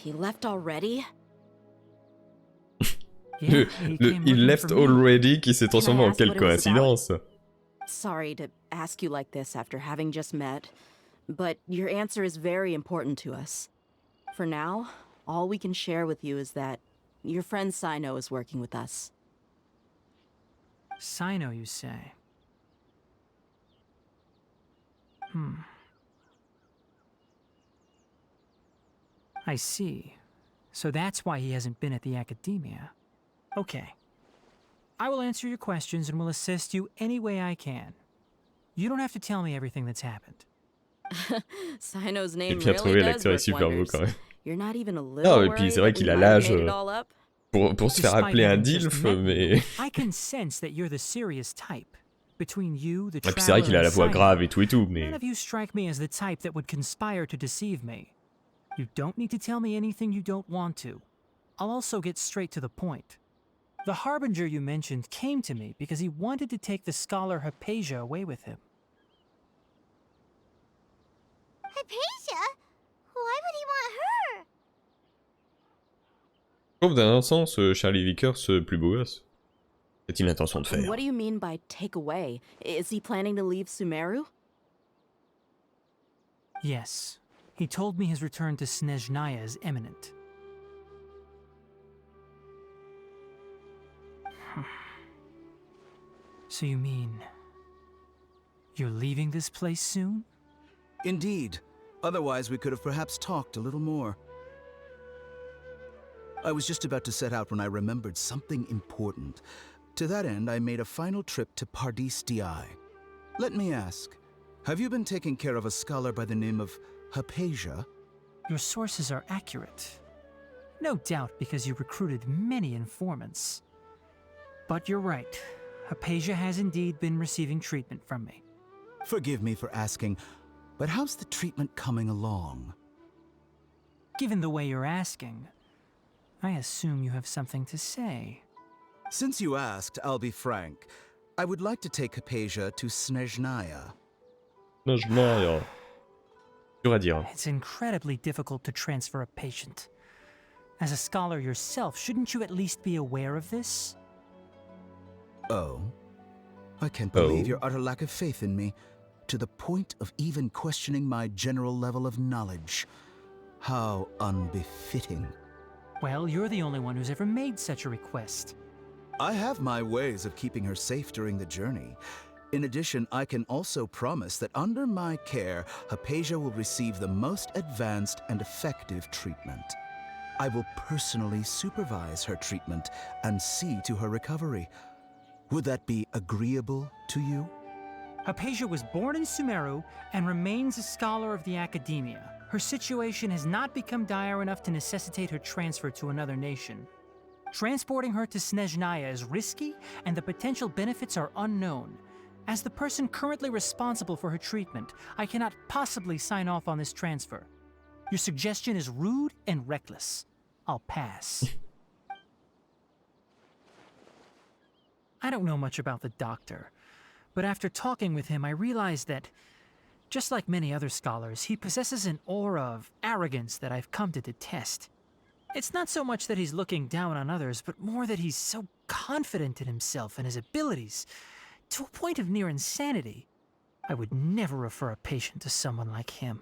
He left already? Yeah, he came Il looking left for me. already qui s'est transformé en ask quelle what it was coïncidence. Sorry to ask you like this after having just met, but your answer is very important to us. For now, all we can share with you is that your friend Sino is working with us. Sino, you say? I see. So that's why he hasn't been at the academia. Okay. I will answer your questions and will assist you any way I can. You don't have to tell me everything that's happened. Sino's J'ai name bien trouvé, really does l'acteur est work super beau wonders. quand même. You're not even a little Ah et puis worried c'est vrai that qu'il we a might have l'âge made it all up? pour se faire Despite appeler un having just dilf, met you, mais I can sense that you're the serious type. between you, the Ouais, puis c'est vrai traveler, qu'il a la and voix Sino, grave et tout, none mais... of you strike me as the type that would conspire to deceive me. You don't need to tell me anything you don't want to. I'll also get straight to the point. The Harbinger you mentioned came to me because he wanted to take the scholar Hypatia away with him. Hypatia? Why would he want her? Je trouve d'un sens Charlie Vickers plus beau gosse. Qu'a-t-il l'intention de faire? What do you mean by take away? Is he planning to leave Sumeru? Yes. He told me his return to Snezhnaya is imminent. So you mean... you're leaving this place soon? Indeed. Otherwise, we could have perhaps talked a little more. I was just about to set out when I remembered something important. To that end, I made a final trip to Pardis Di. Let me ask, have you been taking care of a scholar by the name of Hypatia? Your sources are accurate. No doubt because you recruited many informants. But you're right. Hypatia has indeed been receiving treatment from me. Forgive me for asking, but how's the treatment coming along? Given the way you're asking, I assume you have something to say. Since you asked, I'll be frank. I would like to take Hypatia to Snezhnaya. Snezhnaya. Dur à dire. It's incredibly difficult to transfer a patient. As a scholar yourself, shouldn't you at least be aware of this? Oh? I can't believe your utter lack of faith in me, to the point of even questioning my general level of knowledge. How unbefitting. Well, you're the only one who's ever made such a request. I have my ways of keeping her safe during the journey. In addition, I can also promise that under my care, Hypatia will receive the most advanced and effective treatment. I will personally supervise her treatment and see to her recovery. Would that be agreeable to you? Hypatia was born in Sumeru and remains a scholar of the academia. Her situation has not become dire enough to necessitate her transfer to another nation. Transporting her to Snezhnaya is risky, and the potential benefits are unknown. As the person currently responsible for her treatment, I cannot possibly sign off on this transfer. Your suggestion is rude and reckless. I'll pass. I don't know much about the doctor, but after talking with him, I realized that, just like many other scholars, he possesses an aura of arrogance that I've come to detest. It's not so much that he's looking down on others, but more that he's so confident in himself and his abilities, to a point of near insanity. I would never refer a patient to someone like him.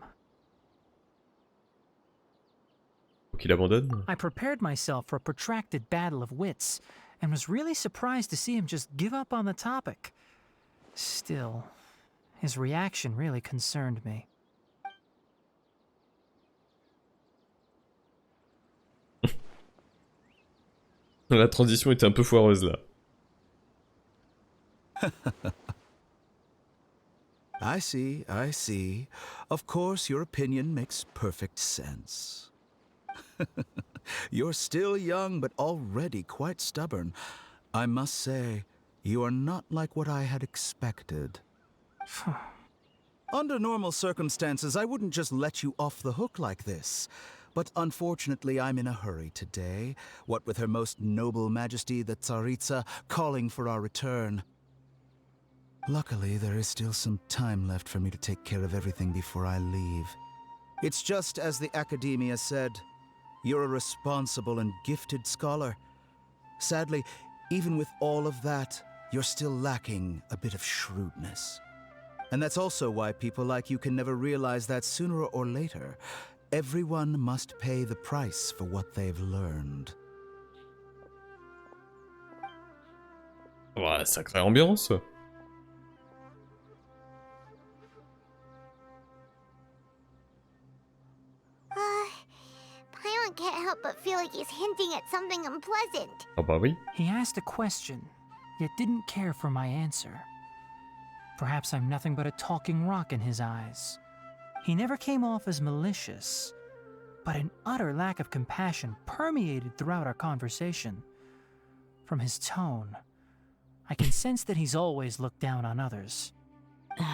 Qu'il abandonne? I prepared myself for a protracted battle of wits, and was really surprised to see him just give up on the topic. Still, his reaction really concerned me. La transition était un peu foireuse là. I see, I see. Of course, your opinion makes perfect sense. You're still young, but already quite stubborn. I must say, you are not like what I had expected. Under normal circumstances, I wouldn't just let you off the hook like this. But unfortunately, I'm in a hurry today, what with Her Most Noble Majesty the Tsaritsa calling for our return. Luckily, there is still some time left for me to take care of everything before I leave. It's just as the Academia said, you're a responsible and gifted scholar. Sadly, even with all of that, you're still lacking a bit of shrewdness. And that's also why people like you can never realize that sooner or later, everyone must pay the price for what they've learned. Ouais, sacrée ambiance. Paimon can't help but feel like he's hinting at something unpleasant. Ah bah oui. He asked a question, yet didn't care for my answer. Perhaps I'm nothing but a talking rock in his eyes. He never came off as malicious, but an utter lack of compassion permeated throughout our conversation. From his tone, I can sense that he's always looked down on others. J'ai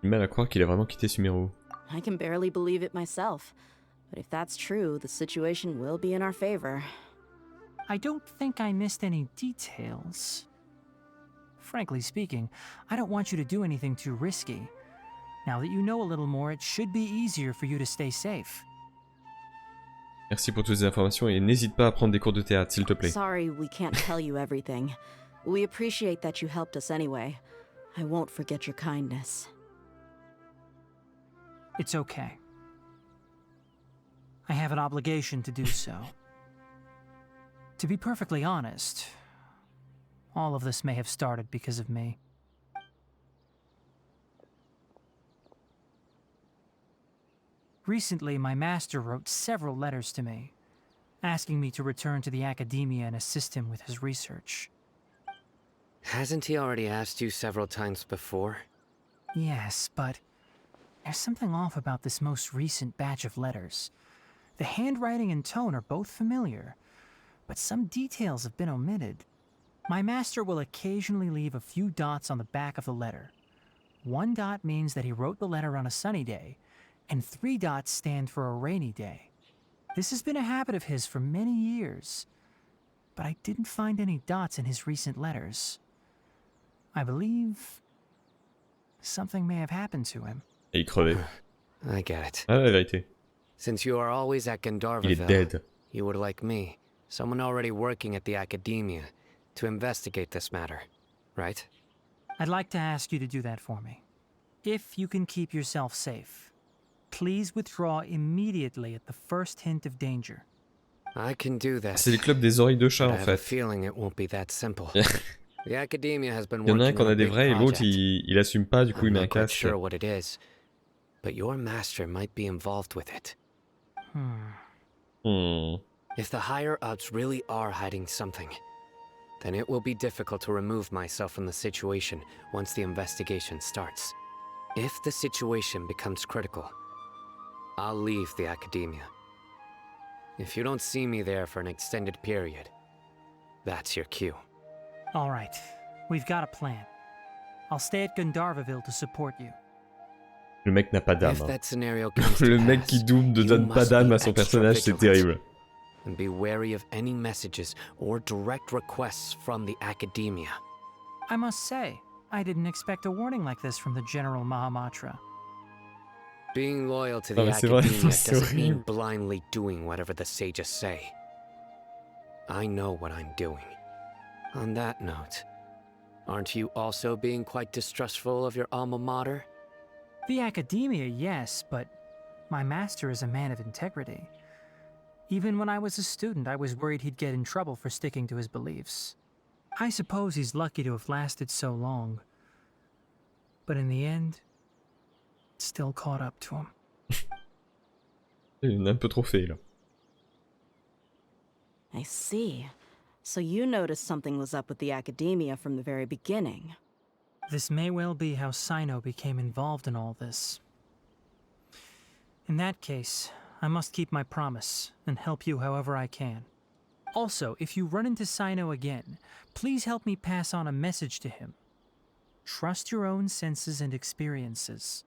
du mal à croire qu'il a vraiment quitté Sumeru. I can barely believe it myself. But if that's true, the situation will be in our favor. I don't think I missed any details. Frankly speaking, I don't want you to do anything too risky. Now that you know a little more, it should be easier for you to stay safe. Merci pour toutes ces informations et n'hésite pas à prendre des cours de théâtre, s'il te plaît. Sorry we can't tell you everything. We appreciate that you helped us anyway. I won't forget your kindness. It's okay. I have an obligation to do so. To be perfectly honest, all of this may have started because of me. Recently, my master wrote several letters to me, asking me to return to the academia and assist him with his research. Hasn't he already asked you several times before? Yes, but there's something off about this most recent batch of letters. The handwriting and tone are both familiar, but some details have been omitted. My master will occasionally leave a few dots on the back of the letter. 1 dot means that he wrote the letter on a sunny day, and 3 dots stand for a rainy day. This has been a habit of his for many years, but I didn't find any dots in his recent letters. I believe something may have happened to him. Et il crevait. I get it. Ah, la vérité. Since you are always at Il est Gandharvaville, dead. you would like me, someone already working at the academia, to investigate this matter, right? I'd like to ask you to do that for me. If you can keep yourself safe, please withdraw immediately at the first hint of danger. I can do that. C'est les clubs des oreilles de chat but en I have a fait. feeling it won't be that simple. The academia has been Il y en a un working qu'on on a a des big vrais et l'autre project. il assume pas, du coup il I'm met un not quite casque. sure what it is, but your master might be involved with it. If the higher-ups really are hiding something, then it will be difficult to remove myself from the situation once the investigation starts. If the situation becomes critical, I'll leave the academia. If you don't see me there for an extended period, that's your cue. All right, we've got a plan. I'll stay at Gandharvaville to support you. Le mec n'a pas d'âme. If Hein. that scenario comes Le to mec pass, qui double ne you donne pas must d'âme be à son extra personnage, c'est vigilant. terrible. And be wary of any messages or direct requests from the academia. I must say, I didn't expect a warning like this from the General Mahamatra. Being loyal to Ah, the mais c'est vrai, academia c'est doesn't mean horrible. blindly doing whatever the sages say. I know what I'm doing. On that note, aren't you also being quite distrustful of your alma mater? The academia, yes, but my master is a man of integrity. Even when I was a student, I was worried he'd get in trouble for sticking to his beliefs. I suppose he's lucky to have lasted so long. But in the end, it still caught up to him. Il en a un peu trop fait là. I see. So you noticed something was up with the academia from the very beginning. This may well be how Sino became involved in all this. In that case, I must keep my promise and help you however I can. Also, if you run into Sino again, please help me pass on a message to him. Trust your own senses and experiences.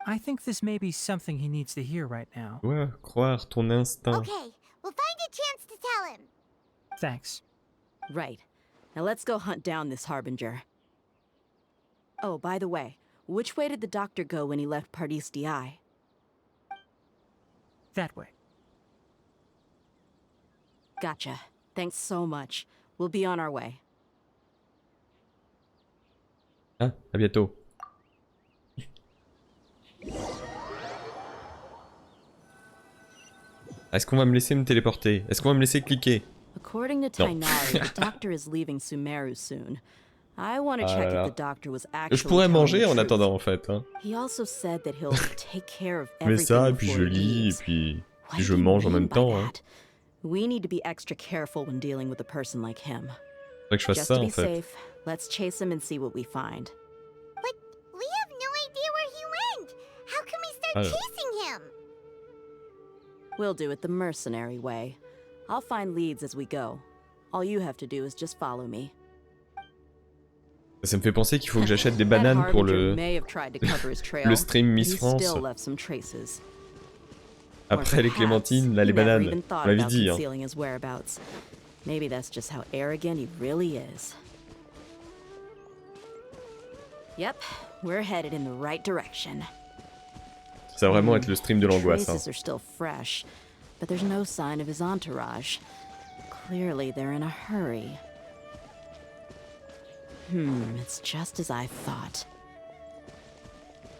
I think this may be something he needs to hear right now. Ouais, croire ton instinct. Okay, we'll find a chance to tell him. Thanks. Right. Now let's go hunt down this harbinger. Oh, by the way, which way did the doctor go when he left Pardis Di? That way. Gotcha. Thanks so much. We'll be on our way. Ah, à bientôt. Est-ce qu'on va me laisser me téléporter? Est-ce qu'on va me laisser cliquer? According to Tainari, the doctor is leaving Sumeru soon. I want to check if the doctor was actually Je pourrais telling manger the en truth. attendant en fait. Hein. He also said that he'll take care of Je mets everything ça, et puis before je he lis, et leaves. puis What je do you mange en mean même by temps. Hein. that? We need to be extra careful when dealing with a person like him. Faudrait que je fasse Just ça to be en fait. safe, let's chase him and see what we find. But we have no idea where he went. How can we start Alors. chasing him? We'll do it the mercenary way. I'll find leads as we go. All you have to do is just follow me. Ça me fait penser qu'il faut que j'achète des bananes pour le stream Miss France. Après les clémentines, là les bananes. On m'avait dit. Hein. Maybe that's just how arrogant he really is. Yep, we're headed in the right direction. Ça va vraiment être le stream de l'angoisse. Traces are still fresh, but there's no sign of his entourage. Clearly, they're in a hurry. It's just as I thought.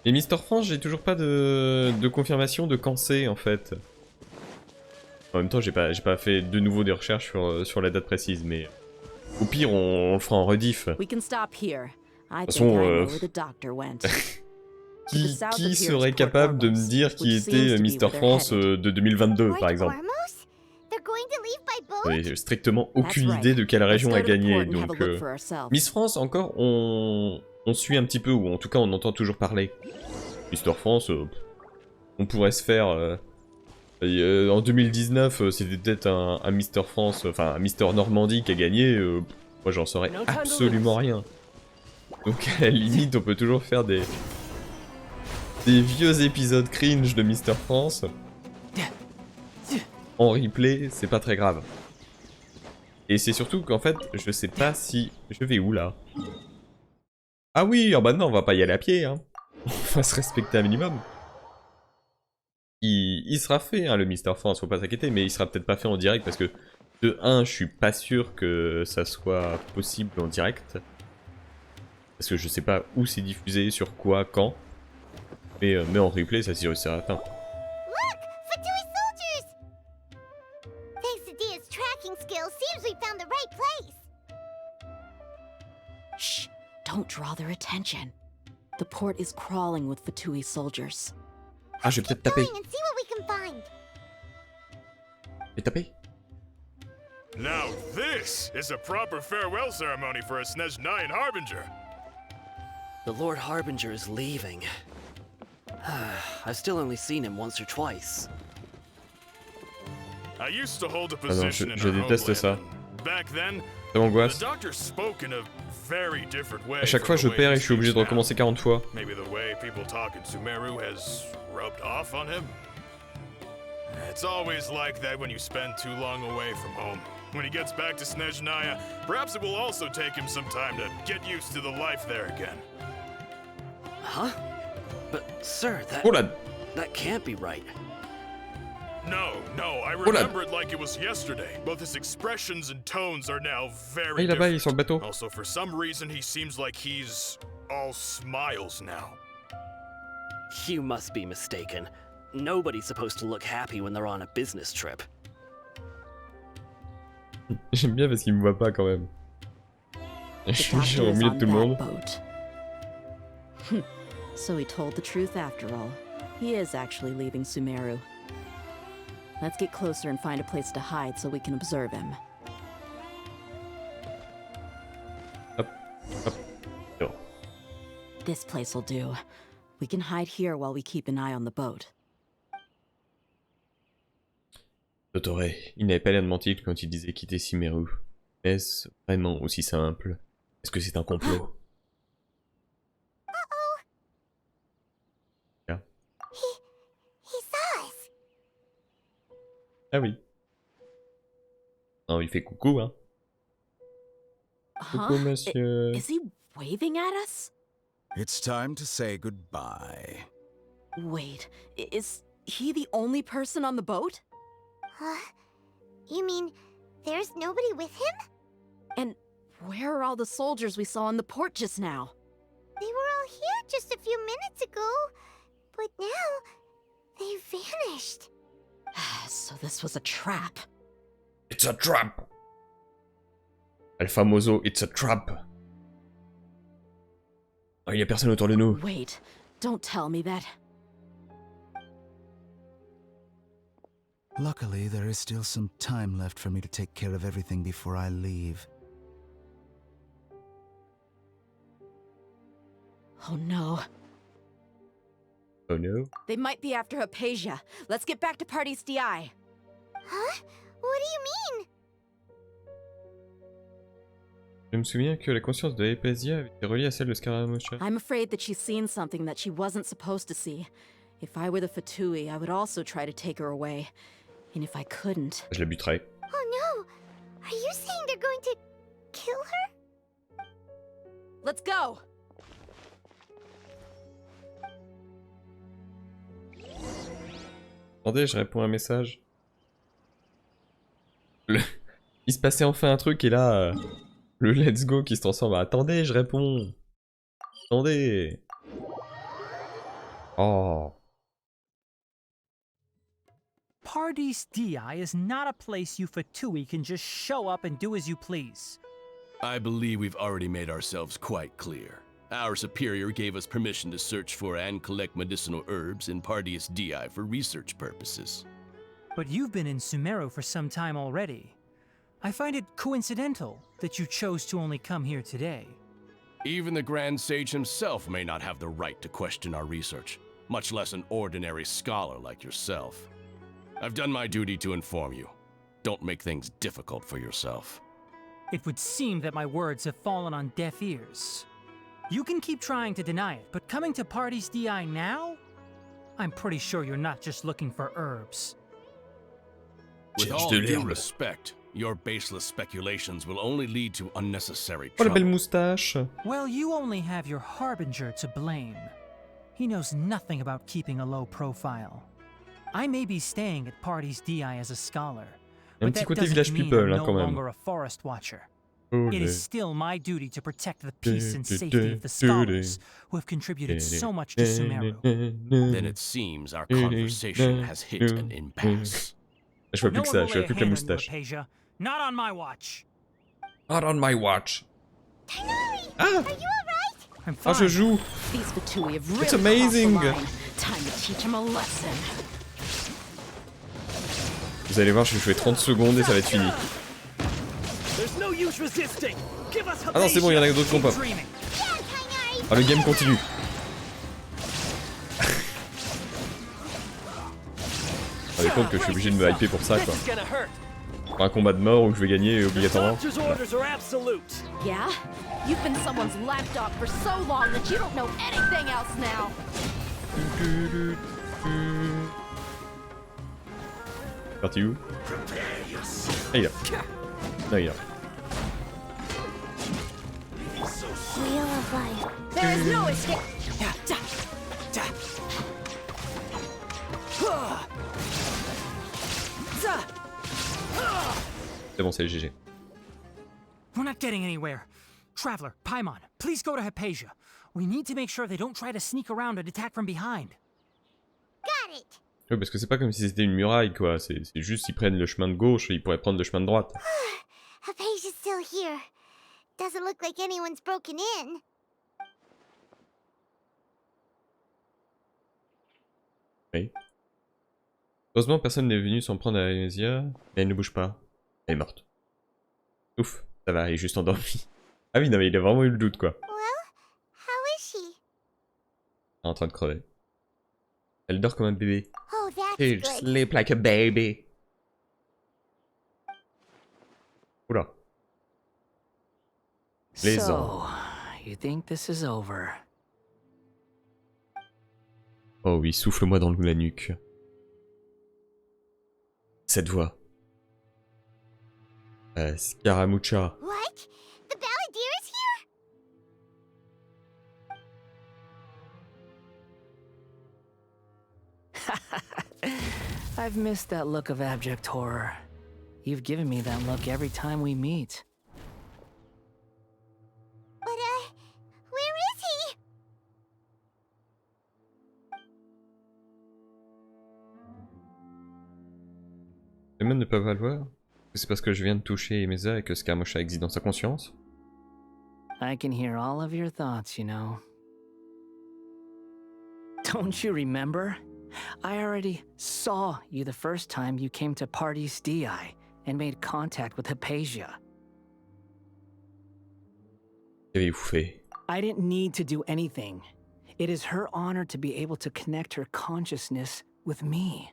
Et Mister France, j'ai toujours pas de confirmation de quand c'est en fait. En même temps, j'ai pas fait de nouveau des recherches sur la date précise, mais au pire, on le fera en rediff. De toute façon, qui serait capable de me dire qui était Mister France de 2022, par exemple? J'ai strictement aucune idée de quelle région a gagné, donc Miss France, encore, on suit un petit peu, ou en tout cas on entend toujours parler. Mister France, on pourrait se faire... en 2019, c'était peut-être un Mister France, enfin un Mister Normandie qui a gagné, moi j'en saurais absolument rien. Donc à la limite, on peut toujours faire des vieux épisodes cringe de Mister France. En replay, c'est pas très grave. Et c'est surtout qu'en fait, je sais pas si... Je vais où, là? Ah oui, oh bah non, on va pas y aller à pied, hein. On va se respecter un minimum. Il sera fait, hein, le Mister France, faut pas s'inquiéter, mais il sera peut-être pas fait en direct, parce que, de 1, je suis pas sûr que ça soit possible en direct. Parce que je sais pas où c'est diffusé, sur quoi, quand. Mais en replay, ça c'est certain. Shh! Don't draw their attention. The port is crawling with Fatui soldiers. Ah, je vais peut-être taper. Je vais taper. Now this is a proper farewell ceremony for a Snezhnayan Harbinger. The Lord Harbinger is leaving. I've still only seen him once or twice. I used to hold a Ah non, position je in our déteste ça. homeland. Back then, Ça m'angoisse. the doctor spoke in a very different way. À chaque fois, je perds et je suis obligé de recommencer 40 fois. Maybe the way people talk in Sumeru has rubbed off on him. It's always like that when you spend too long away from home. When he gets back to Snezhnaya, perhaps it will also take him some time to get used to the life there again. Huh? But, sir, that can't be right. No, I remember it like it was yesterday. Both his expressions and tones are now very là-bas, il est different. sur le bateau. Also, for some reason, he seems like he's all smiles now. You must be mistaken. Nobody's supposed to look happy when they're on a business trip. J'aime bien parce qu'il me voit pas quand même. Je suis au milieu de tout le monde. So he told the truth after all. He is actually leaving Sumeru. Let's get closer and find a place to hide so we can observe him. Hop, hop, no. This place will do. We can hide here while we keep an eye on the boat. Totore, il n'avait pas l'air de mentir quand il disait quitter Sumeru. Est-ce vraiment aussi simple? Est-ce que c'est un complot? He saw us. Ah oui. Oh, il fait coucou, hein. Coucou, monsieur. Is he waving at us? It's time to say goodbye. Wait, is he the only person on the boat? You mean there's nobody with him? And where are all the soldiers we saw in the port just now? They were all here just a few minutes ago, but now they vanished. So this was a trap. It's a trap. El famoso it's a trap. Oh, il y a personne autour de nous. Wait, don't tell me that. Luckily, there is still some time left for me to take care of everything before I leave. Oh no. Oh no. They might be after Hypatia. Let's get back to Party's DI. Huh? What do you mean? Je me souviens que la conscience de Hypatia avait été reliée à celle de Scaramouche. I'm afraid that she's seen something that she wasn't supposed to see. If I were the Fatui, I would also try to take her away. And if I couldn't... Je la buterai. Oh no! Are you saying they're going to kill her? Let's go! Attendez, je réponds à un message. Il se passait enfin un truc et là... le let's go qui se transforme. Attendez, je réponds. Attendez. Oh. Paradis Di is not a place you Fatui can just show up and do as you please. I believe we've already made ourselves quite clear. Our superior gave us permission to search for and collect medicinal herbs in Paradis Di for research purposes. But you've been in Sumeru for some time already. I find it coincidental that you chose to only come here today. Even the Grand Sage himself may not have the right to question our research, much less an ordinary scholar like yourself. I've done my duty to inform you. Don't make things difficult for yourself. It would seem that my words have fallen on deaf ears. You can keep trying to deny it, but coming to Paradis Di now? I'm pretty sure you're not just looking for herbs. With all due respect, your baseless speculations will only lead to unnecessary Oh, la trouble. belle moustache. Well, you only have your Harbinger to blame. He knows nothing about keeping a low profile. I may be staying at Paradis Di as a scholar, Un but petit that côté doesn't village mean people, I'm hein, no quand même. longer a forest watcher. Oh, It les- is still my duty to protect the peace and safety of the scholars who have contributed so much to Sumeru. Then it seems our conversation has hit an impasse. Je vois plus No que one ça, will je lay vois a plus que la hand on you, moustache. Hypatia. Not on my watch. Not on my watch. Tenari! Ah! Are you alright? I'm Ah, fine. je joue. These Fatui have really It's amazing. crossed the line. Time to teach him a lesson. Vous allez voir, je vais jouer 30 secondes et ça va être fini. There's no use resisting. Give us Ah non, c'est bon, il y en a d'autres qui ont pas. Dreaming. Ah, le game continue. Vous vous rendez compte que je suis obligé de me hyper pour ça, quoi. This is gonna hurt. Pour un combat de mort où je vais gagner obligatoirement. Doctor's orders are absolute. Yeah? You've been someone's lapdog for so long that you don't know anything else now. Parti où? Ah, il est là. Non, il est là. Wheel of life. There is no escape. C'est bon, c'est le GG. We're not getting anywhere. Traveler, Paimon, please go to Hypatia. We need to make sure they don't try to sneak around and attack from behind. Got it. Ouais, parce que c'est pas comme si c'était une muraille, quoi. C'est juste s'ils prennent le chemin de gauche, ils pourraient prendre le chemin de droite. Hypatia's still here. Doesn't look like anyone's broken in. Oui. Heureusement, personne n'est venu s'en prendre à Amnesia. Elle ne bouge pas. Elle est morte. Ouf, ça va, elle est juste endormie. Ah oui, non mais il a vraiment eu le doute, quoi. Well, how is she? Elle est en train de crever. Elle dort comme un bébé. Oh, that's She good. sleep like a baby. Oula. Les So, ans. you think this is over? Oh oui, souffle-moi dans la nuque. Cette voix. Scaramuccia. What? The Balladeer is here? I've missed that look of abject horror. You've given me that look every time we meet. But, where is he? Les mêmes ne peuvent pas le voir. C'est parce que je viens de toucher Mesa et que Scaramuccia existe dans sa conscience. I can hear all of your thoughts, you know. Don't you remember? I already saw you the first time you came to Paradis Di and made contact with Hypatia. Qu'avez-vous fait? I didn't need to do anything. It is her honor to be able to connect her consciousness with me.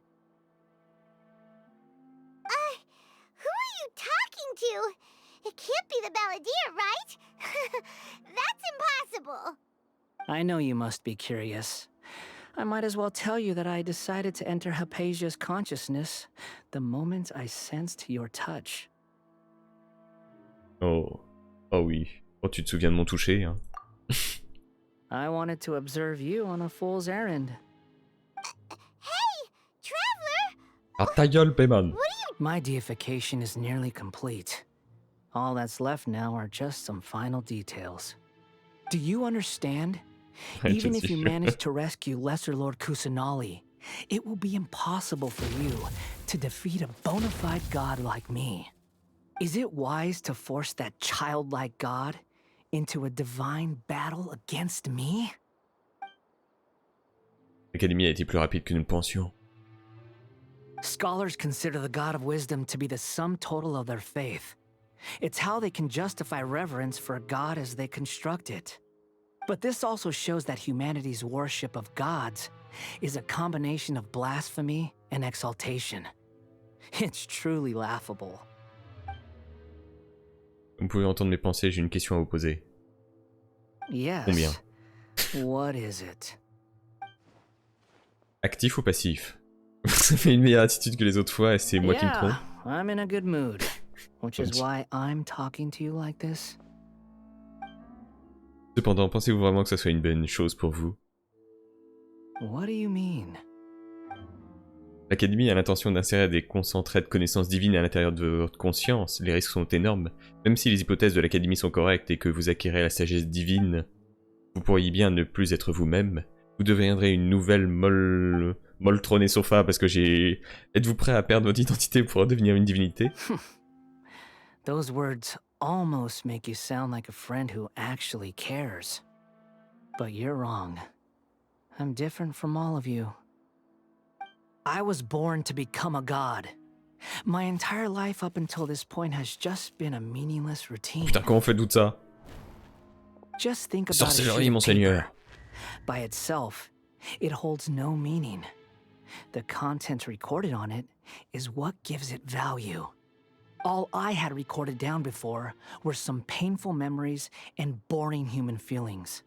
Who are you talking to? It can't be the Balladeer, right? terrible. I know you must be curious. I might as well tell you that I decided to enter Hypatia's consciousness the moment I sensed your touch. Oh. Oh oui. Oh, tu te souviens de mon toucher, hein. I wanted to observe you on a fool's errand. Hey, Traveler! Ah, ta gueule, Payman. My deification is nearly complete. All that's left now are just some final details. Do you understand? Even if you manage to rescue Lesser Lord Kusanali, it will be impossible for you to defeat a bona fide god like me. Is it wise to force that childlike god into a divine battle against me? L'Académie a été plus rapide que nous le pensions. Scholars consider the god of wisdom to be the sum total of their faith. It's how they can justify reverence for a god as they construct it. But this also shows that humanity's worship of gods is a combination of blasphemy and exaltation. It's truly laughable. Vous pouvez entendre mes pensées, j'ai une question à vous poser. Yes. Combien? What is it? Actif ou passif? Vous avez une meilleure attitude que les autres fois et c'est moi qui me trompe. I'm in a good mood, which is why I'm talking to you like this. Cependant, pensez-vous vraiment que ce soit une bonne chose pour vous? What do you mean? L'Académie a l'intention d'insérer des concentrés de connaissances divines à l'intérieur de votre conscience. Les risques sont énormes. Même si les hypothèses de l'Académie sont correctes et que vous acquérez la sagesse divine, vous pourriez bien ne plus être vous-même. Vous deviendrez une nouvelle Moltronné Sofa parce que j'ai... Êtes-vous prêt à perdre votre identité pour devenir une divinité? Those words almost make you sound like a friend who actually cares. But you're wrong. I'm different from all of you. I was born to become a god. My entire life up until this point has just been a meaningless routine. Putain, comment on fait tout ça? Just think about Sorcellerie, mon seigneur. By itself, it holds no meaning. The content recorded on it is what gives it value. All I had recorded down before were some painful memories and boring human feelings.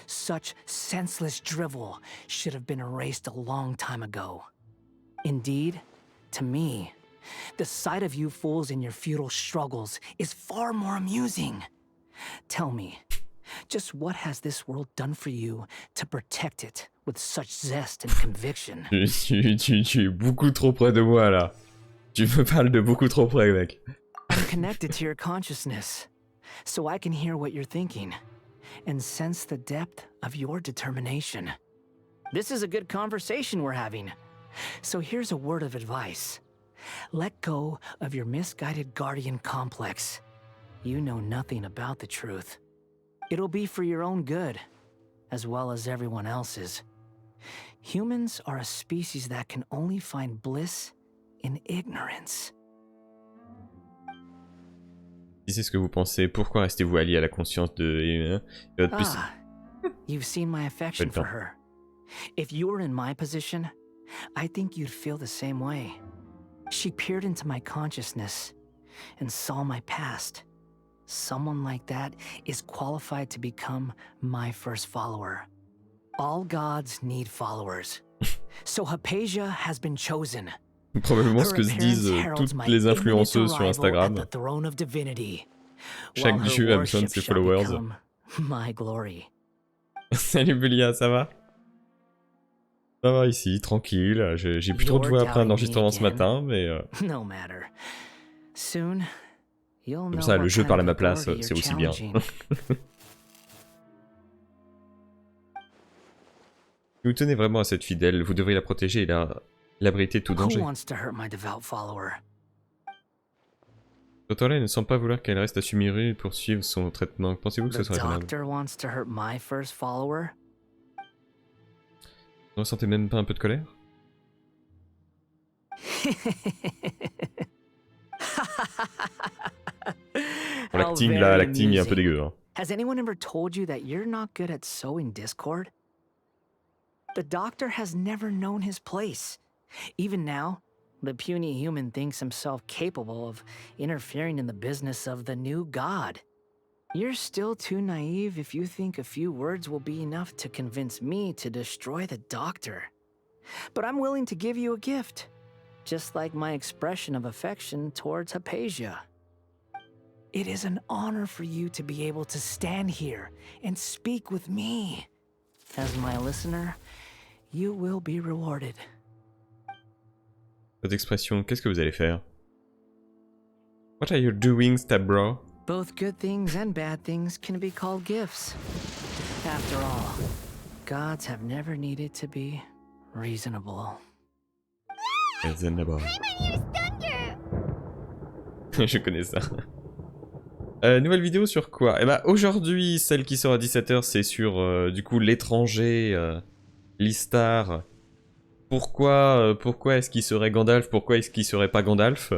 Such senseless drivel should have been erased a long time ago. Indeed, to me, the sight of you fools in your futile struggles is far more amusing. Tell me, just what has this world done for you to protect it with such zest and conviction? Tu es beaucoup trop près de moi là. Tu me parles de beaucoup trop près, mec. I'm connected to your consciousness, so I can hear what you're thinking and sense the depth of your determination. This is a good conversation we're having. So here's a word of advice. Let go of your misguided guardian complex. You know nothing about the truth. It'll be for your own good, as well as everyone else's. Humans are a species that can only find bliss in ignorance. Si c'est ce que vous pensez, pourquoi restez-vous allié à la conscience de... You've seen my affection for her. If you were in my position, I think you'd feel the same way. She peered into my consciousness and saw my past. Someone like that is qualified to become my first follower. All gods need followers. So Hypatia has been chosen. Probablement ce que se disent toutes les influenceuses sur Instagram. Chaque dieu a besoin de ses followers. Salut Belia, ça va? Ça va ici, tranquille. J'ai plus trop de voix après un enregistrement ce matin, mais... Comme ça, le jeu parle à ma place, c'est aussi bien. Si vous tenez vraiment à cette fidèle, vous devrez la protéger et l'abriter de tout danger. Totola ne semble pas vouloir qu'elle reste à Sumeru pour suivre son traitement. Pensez-vous que ce serait raisonnable? Vous ne ressentez même pas un peu de colère? Bon, l'acting là, l'acting est un peu dégueu. Hein. Has anyone ever told you that you're not good at sowing discord? The doctor has never known his place. Even now, the puny human thinks himself capable of interfering in the business of the new god. You're still too naive if you think a few words will be enough to convince me to destroy the doctor. But I'm willing to give you a gift, just like my expression of affection towards Hypatia. It is an honor for you to be able to stand here and speak with me. As my listener, you will be rewarded. Votre expression, qu'est-ce que vous allez faire? What are you doing, Stabro? Both good things and bad things can be called gifts. After all, gods have never needed to be reasonable. Reasonable. Je connais ça. Nouvelle vidéo sur quoi? Eh bah aujourd'hui, celle qui sort à 17h, c'est sur du coup l'étranger, l'Istar. Pourquoi est-ce qu'il serait Gandalf? Pourquoi est-ce qu'il serait pas Gandalf?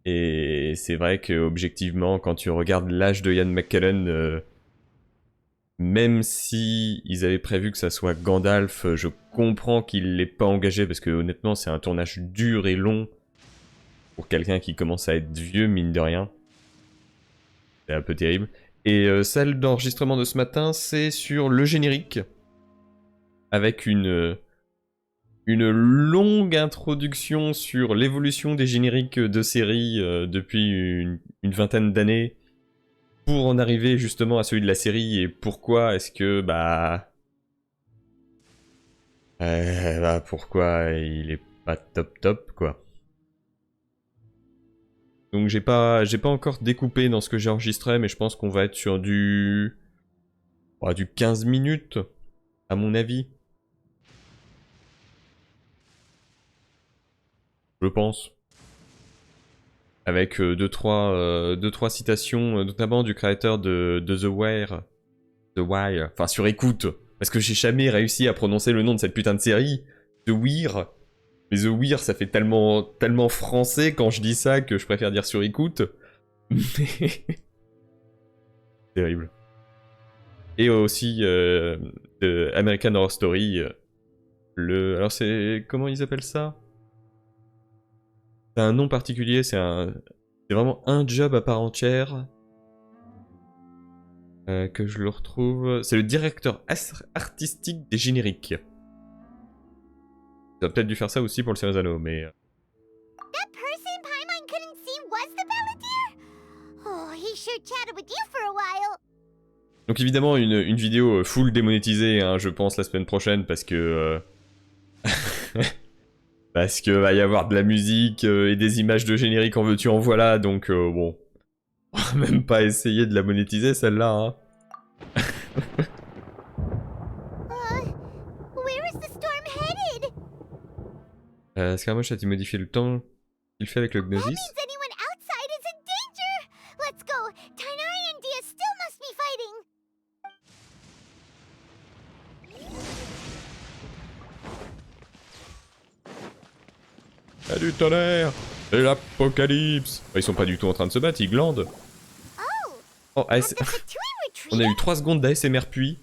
Et c'est vrai que objectivement, quand tu regardes l'âge de Ian McKellen, même si ils avaient prévu que ça soit Gandalf, je comprends qu'il l'ait pas engagé parce que honnêtement, c'est un tournage dur et long pour quelqu'un qui commence à être vieux, mine de rien. C'est un peu terrible. Et celle d'enregistrement de ce matin, c'est sur le générique, avec une longue introduction sur l'évolution des génériques de séries depuis une vingtaine d'années, pour en arriver justement à celui de la série, et pourquoi est-ce que, pourquoi il est pas top, quoi. Donc j'ai pas encore découpé dans ce que j'ai enregistré, mais je pense qu'on va être sur du 15 minutes, à mon avis. Je pense. Avec 2-3 citations, notamment du créateur de The Wire. Enfin, sur écoute. Parce que j'ai jamais réussi à prononcer le nom de cette putain de série. The Wire. Mais The Wire, ça fait tellement français quand je dis ça que je préfère dire sur écoute. Terrible. Et aussi de American Horror Story. Alors c'est... Comment ils appellent ça? C'est un nom particulier, c'est vraiment un job à part entière. Que je le retrouve... C'est le directeur artistique des génériques. Ça a peut-être dû faire ça aussi pour le Seigneur des Anneaux, mais... That person Paimon couldn't see was the Balladeer? Oh, he sure chatted with you for a while. Donc évidemment, une vidéo full démonétisée, hein, je pense, la semaine prochaine, parce que... parce que va y avoir de la musique et des images de générique en veux-tu en voilà, donc bon... On va même pas essayer de la monétiser, celle-là, hein. Where is the storm headed? Scaramouche a-t-il modifié le temps qu'il fait avec le Gnosis? That means anyone outside is in danger! Let's go! Tainari and Dia still must be fighting! Salut tonnerre! Et l'apocalypse! Ils sont pas du tout en train de se battre, ils glandent. Oh, on a eu 3 secondes d'ASMR puis.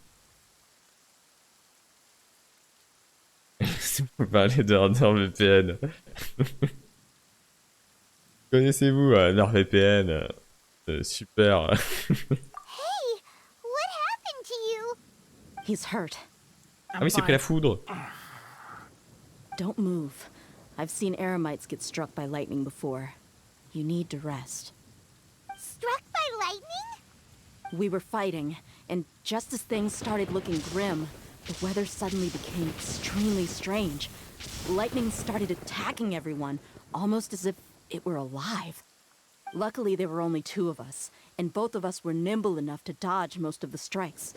Si vous parlez de NordVPN. Connaissez-vous NordVPN? Super. Hey, what happened to you? He's hurt. Ah oui, c'est pris la foudre. Don't move. I've seen eremites get struck by lightning before. You need to rest. Struck by lightning? We were fighting, and just as things started looking grim, the weather suddenly became extremely strange. Lightning started attacking everyone, almost as if it were alive. Luckily, there were only 2 of us, and both of us were nimble enough to dodge most of the strikes.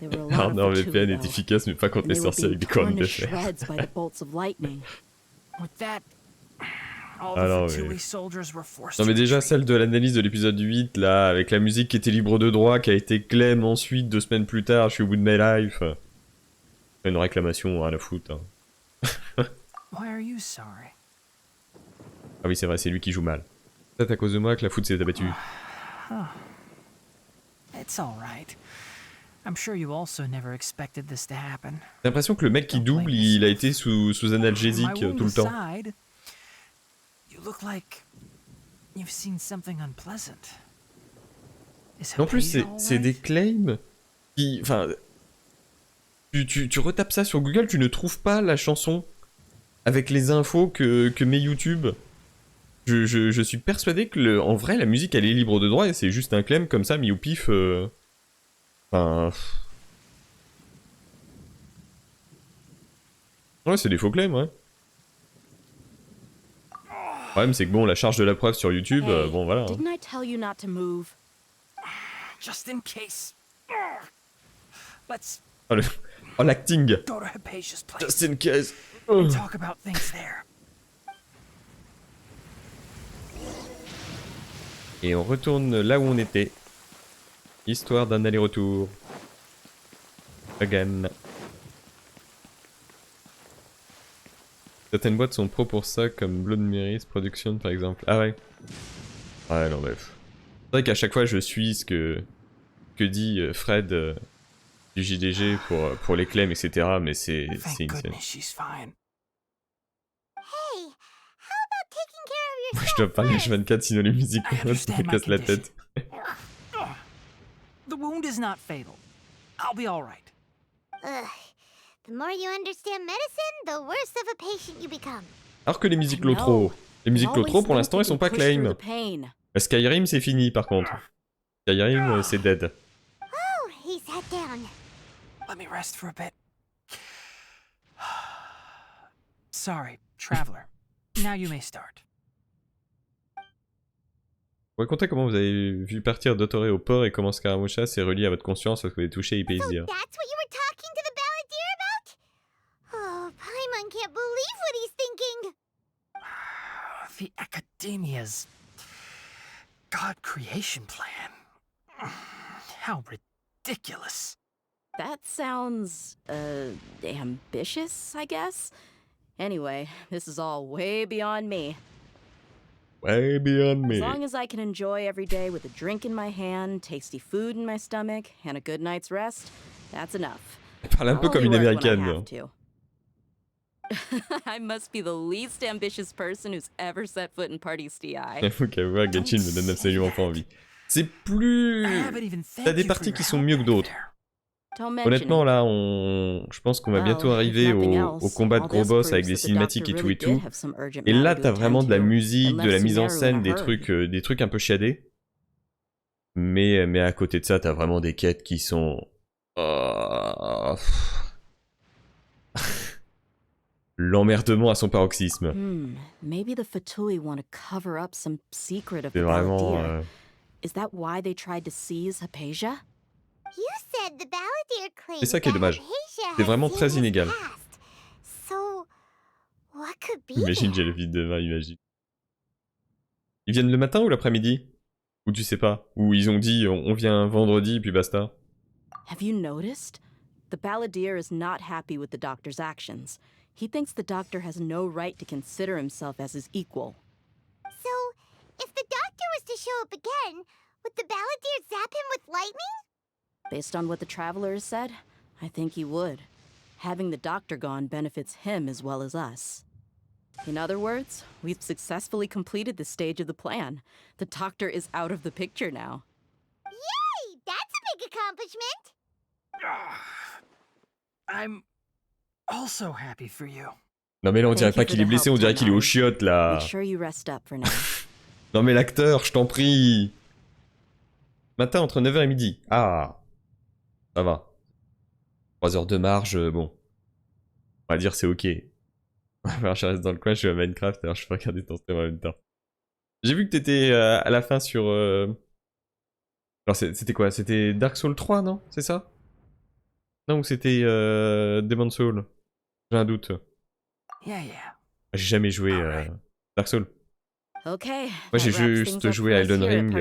There were a lot of NordVPN est efficace, mais pas contre les sorciers avec des cornes de fer. Shreds by the bolts of lightning. With that, all Ah the non, Fatui mais... soldiers were forced Non mais to déjà retreat. celle de l'analyse de l'épisode 8 là, avec la musique qui était libre de droit, qui a été clem ensuite 2 semaines plus tard, je suis au bout de my life. Une réclamation, rien à foutre. Hein. Why are you sorry? Ah oui c'est vrai, c'est lui qui joue mal. C'est à cause de moi que la foot s'est abattue. Huh. It's all right. I'm sure you also never expected this to happen. J'ai l'impression que le mec qui double, il a été sous analgésique tout le temps. Aside, you look like you've seen something unpleasant. En plus, c'est des claims qui... Enfin... Tu retapes ça sur Google, tu ne trouves pas la chanson avec les infos que met YouTube. Je suis persuadé que, en vrai, la musique, elle est libre de droit et c'est juste un claim comme ça, mis au pif. Enfin... Ouais, c'est des faux claims, ouais. Le problème, c'est que bon, la charge de la preuve sur YouTube, bon, voilà. Hein. Didn't I tell you not to move? Just in case. Let's Oh, l'acting. go to Hypatia's place. Just in case. And talk about things there. Et on retourne là où on était. Histoire d'un aller-retour. Again. Certaines boîtes sont pro pour ça, comme Blood Memories Production par exemple. Ah ouais. Ouais, non, bref. C'est vrai qu'à chaque fois je suis ce que dit Fred du JDG pour les claims, etc. Mais c'est insane. Moi je dois parler H24 sinon les musiques me cassent la tête. The wound is not fatal. I'll be all right. Ugh. The more you understand medicine, the worse of a patient you become. Alors que les musiques Lotro, pour l'instant elles sont pas claim. Skyrim c'est fini par contre. Skyrim c'est dead. Oh, he sat down. Let me rest for a bit. Sorry, traveler. Now you may start. Vous racontez comment vous avez vu partir d'Otore au port et comment Scaramoucha s'est relié à votre conscience lorsque vous avez touché Hypatia. That's what you were talking to the balladeer about? Oh, Paimon can't believe what he's thinking. The Academia's God creation plan. How ridiculous. That sounds, ambitious, I guess? Anyway, this is all way beyond me. Way beyond me. As long as I can enjoy every day with a drink in my hand, tasty food in my stomach, and a good night's rest, that's enough. Elle parle un peu comme une américaine. I must be the least ambitious person who's ever set foot in Party's DI. J'avoue qu'à voir Genshin me donne absolument pas envie. C'est plus... T'as des parties qui sont mieux que d'autres. Honnêtement là, je pense qu'on va bientôt arriver au combat de gros boss avec des cinématiques et tout et tout. Et là t'as vraiment de la musique, de la mise en scène, des trucs un peu chiadés. Mais à côté de ça t'as vraiment des quêtes qui sont... L'emmerdement à son paroxysme. Maybe the Fatui want to cover up some secret of C'est the vraiment... balladeer. Is that why they tried to seize Hypatia? You said the balladeer claimed C'est ça qui est dommage. C'est vraiment très inégal. So, what could be Imagine, j'ai le vide demain, imagine. Ils viennent le matin ou l'après-midi? Ou tu sais pas? Ou ils ont dit on vient vendredi puis basta? Have you noticed? The balladeer is not happy with the doctor's actions. He thinks the doctor has no right to consider himself as his equal. So, if the doctor was to show up again, would the balladeer zap him with lightning? Based on what the traveler has said, I think he would. Having the doctor gone benefits him as well as us. In other words, we've successfully completed this stage of the plan. The doctor is out of the picture now. Yay! That's a big accomplishment! I'm also happy for you. Non mais là on dirait pas qu'il est blessé, on dirait qu'il est au chiottes là. Make sure you rest up for now. Non mais l'acteur, je t'en prie. Matin entre 9h et midi. Ah. Ça va. 3 heures de marge, bon. On va dire c'est ok. Je reste dans le coin, je suis à Minecraft, alors je peux regarder ton stream en même temps. J'ai vu que t'étais à la fin sur... Alors c'était quoi? C'était Dark Souls 3, non? C'est ça? Non, ou c'était Demon's Soul? J'ai un doute. J'ai jamais joué Dark Souls. Okay. Moi j'ai juste joué à Elden Ring.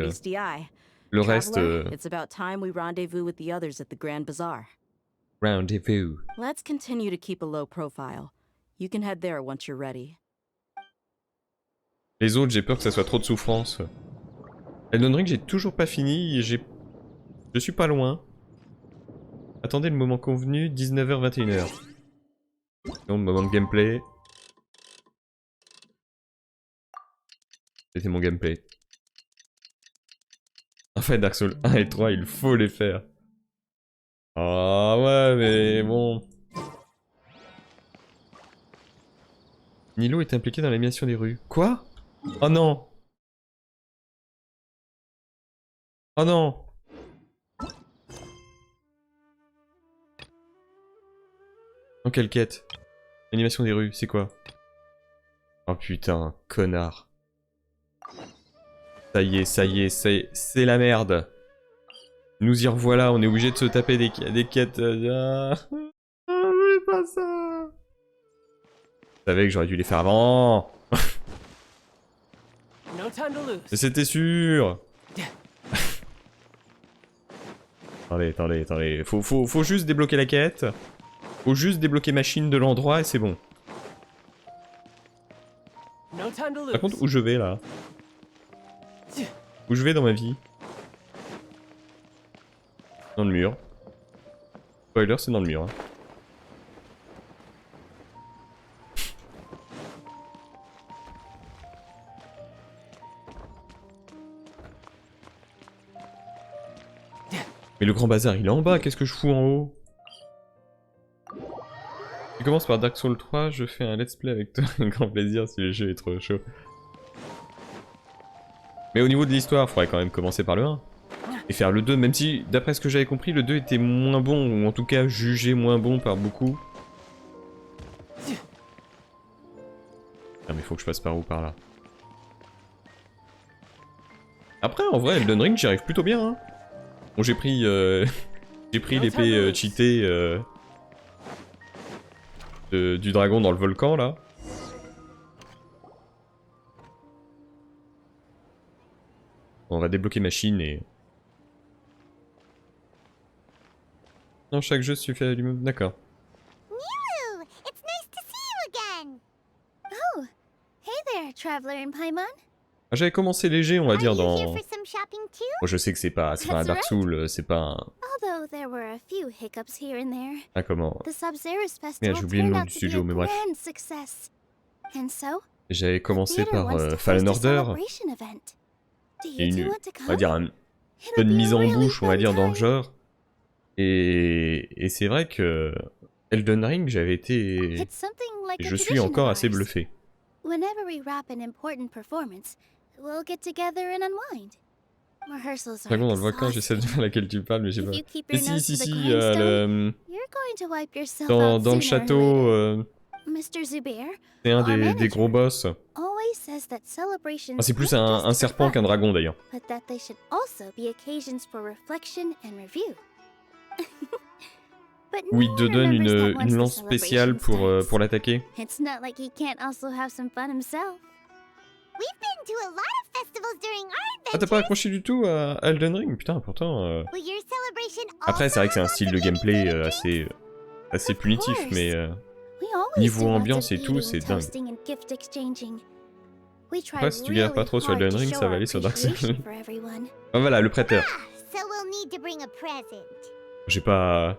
Le reste... It's about time we rendezvous with the others at the Grand Bazaar. Rendezvous. Let's continue to keep a low profile. You can head there once you're ready. Les autres, j'ai peur que ça soit trop de souffrance. Elden Ring, j'ai toujours pas fini, je suis pas loin. Attendez le moment convenu, 19h, 21h. Donc, moment de gameplay. C'était mon gameplay. fait, Dark Souls 1 et 3, il faut les faire. Ah ouais, mais bon... Nilo est impliqué dans l'animation des rues. Quoi? Oh non! Oh non! Dans quelle quête? L'animation des rues, c'est quoi? Oh putain, connard. Ça y est, c'est la merde. Nous y revoilà, on est obligé de se taper des quêtes... Ah, mais pas ça! Je savais que j'aurais dû les faire avant. Mais c'était sûr. Attendez. Faut juste débloquer la quête. Faut juste débloquer machine de l'endroit et c'est bon. Par contre, où je vais là? Où je vais dans ma vie? Dans le mur. Spoiler, c'est dans le mur. Hein. Mais le grand bazar, il est en bas, qu'est-ce que je fous en haut? Tu commences par Dark Souls 3, je fais un let's play avec toi, un grand plaisir si le jeu est trop chaud. Mais au niveau de l'histoire, il faudrait quand même commencer par le 1. Et faire le 2, même si, d'après ce que j'avais compris, le 2 était moins bon, ou en tout cas jugé moins bon par beaucoup. Ah mais faut que je passe par où? Par là. Après, en vrai, Elden Ring, j'y arrive plutôt bien, hein. Bon, j'ai pris l'épée cheatée du dragon dans le volcan, là. On va débloquer machine et... Dans chaque jeu suffit à lui-même. D'accord. Miru, it's nice to see you again. Oh, hey there, traveler in Paimon. J'avais commencé léger, on va dire, dans... Here for some shopping too? Bon, je sais que c'est pas un Dark Souls, c'est pas un... Although there were a few hiccups here and there. Ah, comment? The Sub-Zero's Merde, festival j'ai oublié le turned nom out du to be a studio, mais bref. grand success. And so, J'avais commencé theater par wants to Fallen host a Order. celebration event. Do Et you two une, want to on va come? dire, une It'll bonne be a mise en really bouche, on va fun dire, dans le time. genre. Et c'est vrai que Elden Ring, j'avais été... It's something like Et a je suis tradition encore of assez ours. bluffé. Whenever we wrap an important performance, we'll get together and unwind. Rehearsals are Dragon dans le volcan, je sais exhausting. de laquelle tu parles, mais j'ai If pas... you keep Mais your nose si, to the le... grindstone, you're going to wipe yourself out Dans le sooner or château, later. Mr. Zubair, c'est un our des gros boss. always says that celebrations Ah, c'est plus aren't un just for serpent fun, qu'un dragon, d'ailleurs. but that they should also be occasions for reflection and review. But Où il no te one donne remembers that once une the lance spéciale celebration starts. pour l'attaquer. It's not like he can't also have some fun himself. We've been to a lot of festivals during our Ah, t'as adventures. pas accroché du tout à Elden Ring? Putain, pourtant... Will your celebration Après, c'est vrai que c'est un style de gameplay assez punitif, mais... Niveau ambiance et tout, c'est dingue. Après, si tu galères pas trop sur Elden Ring, ça va aller sur Dark Souls. Ah, voilà, le prêteur. So we'll need to bring a present. J'ai pas...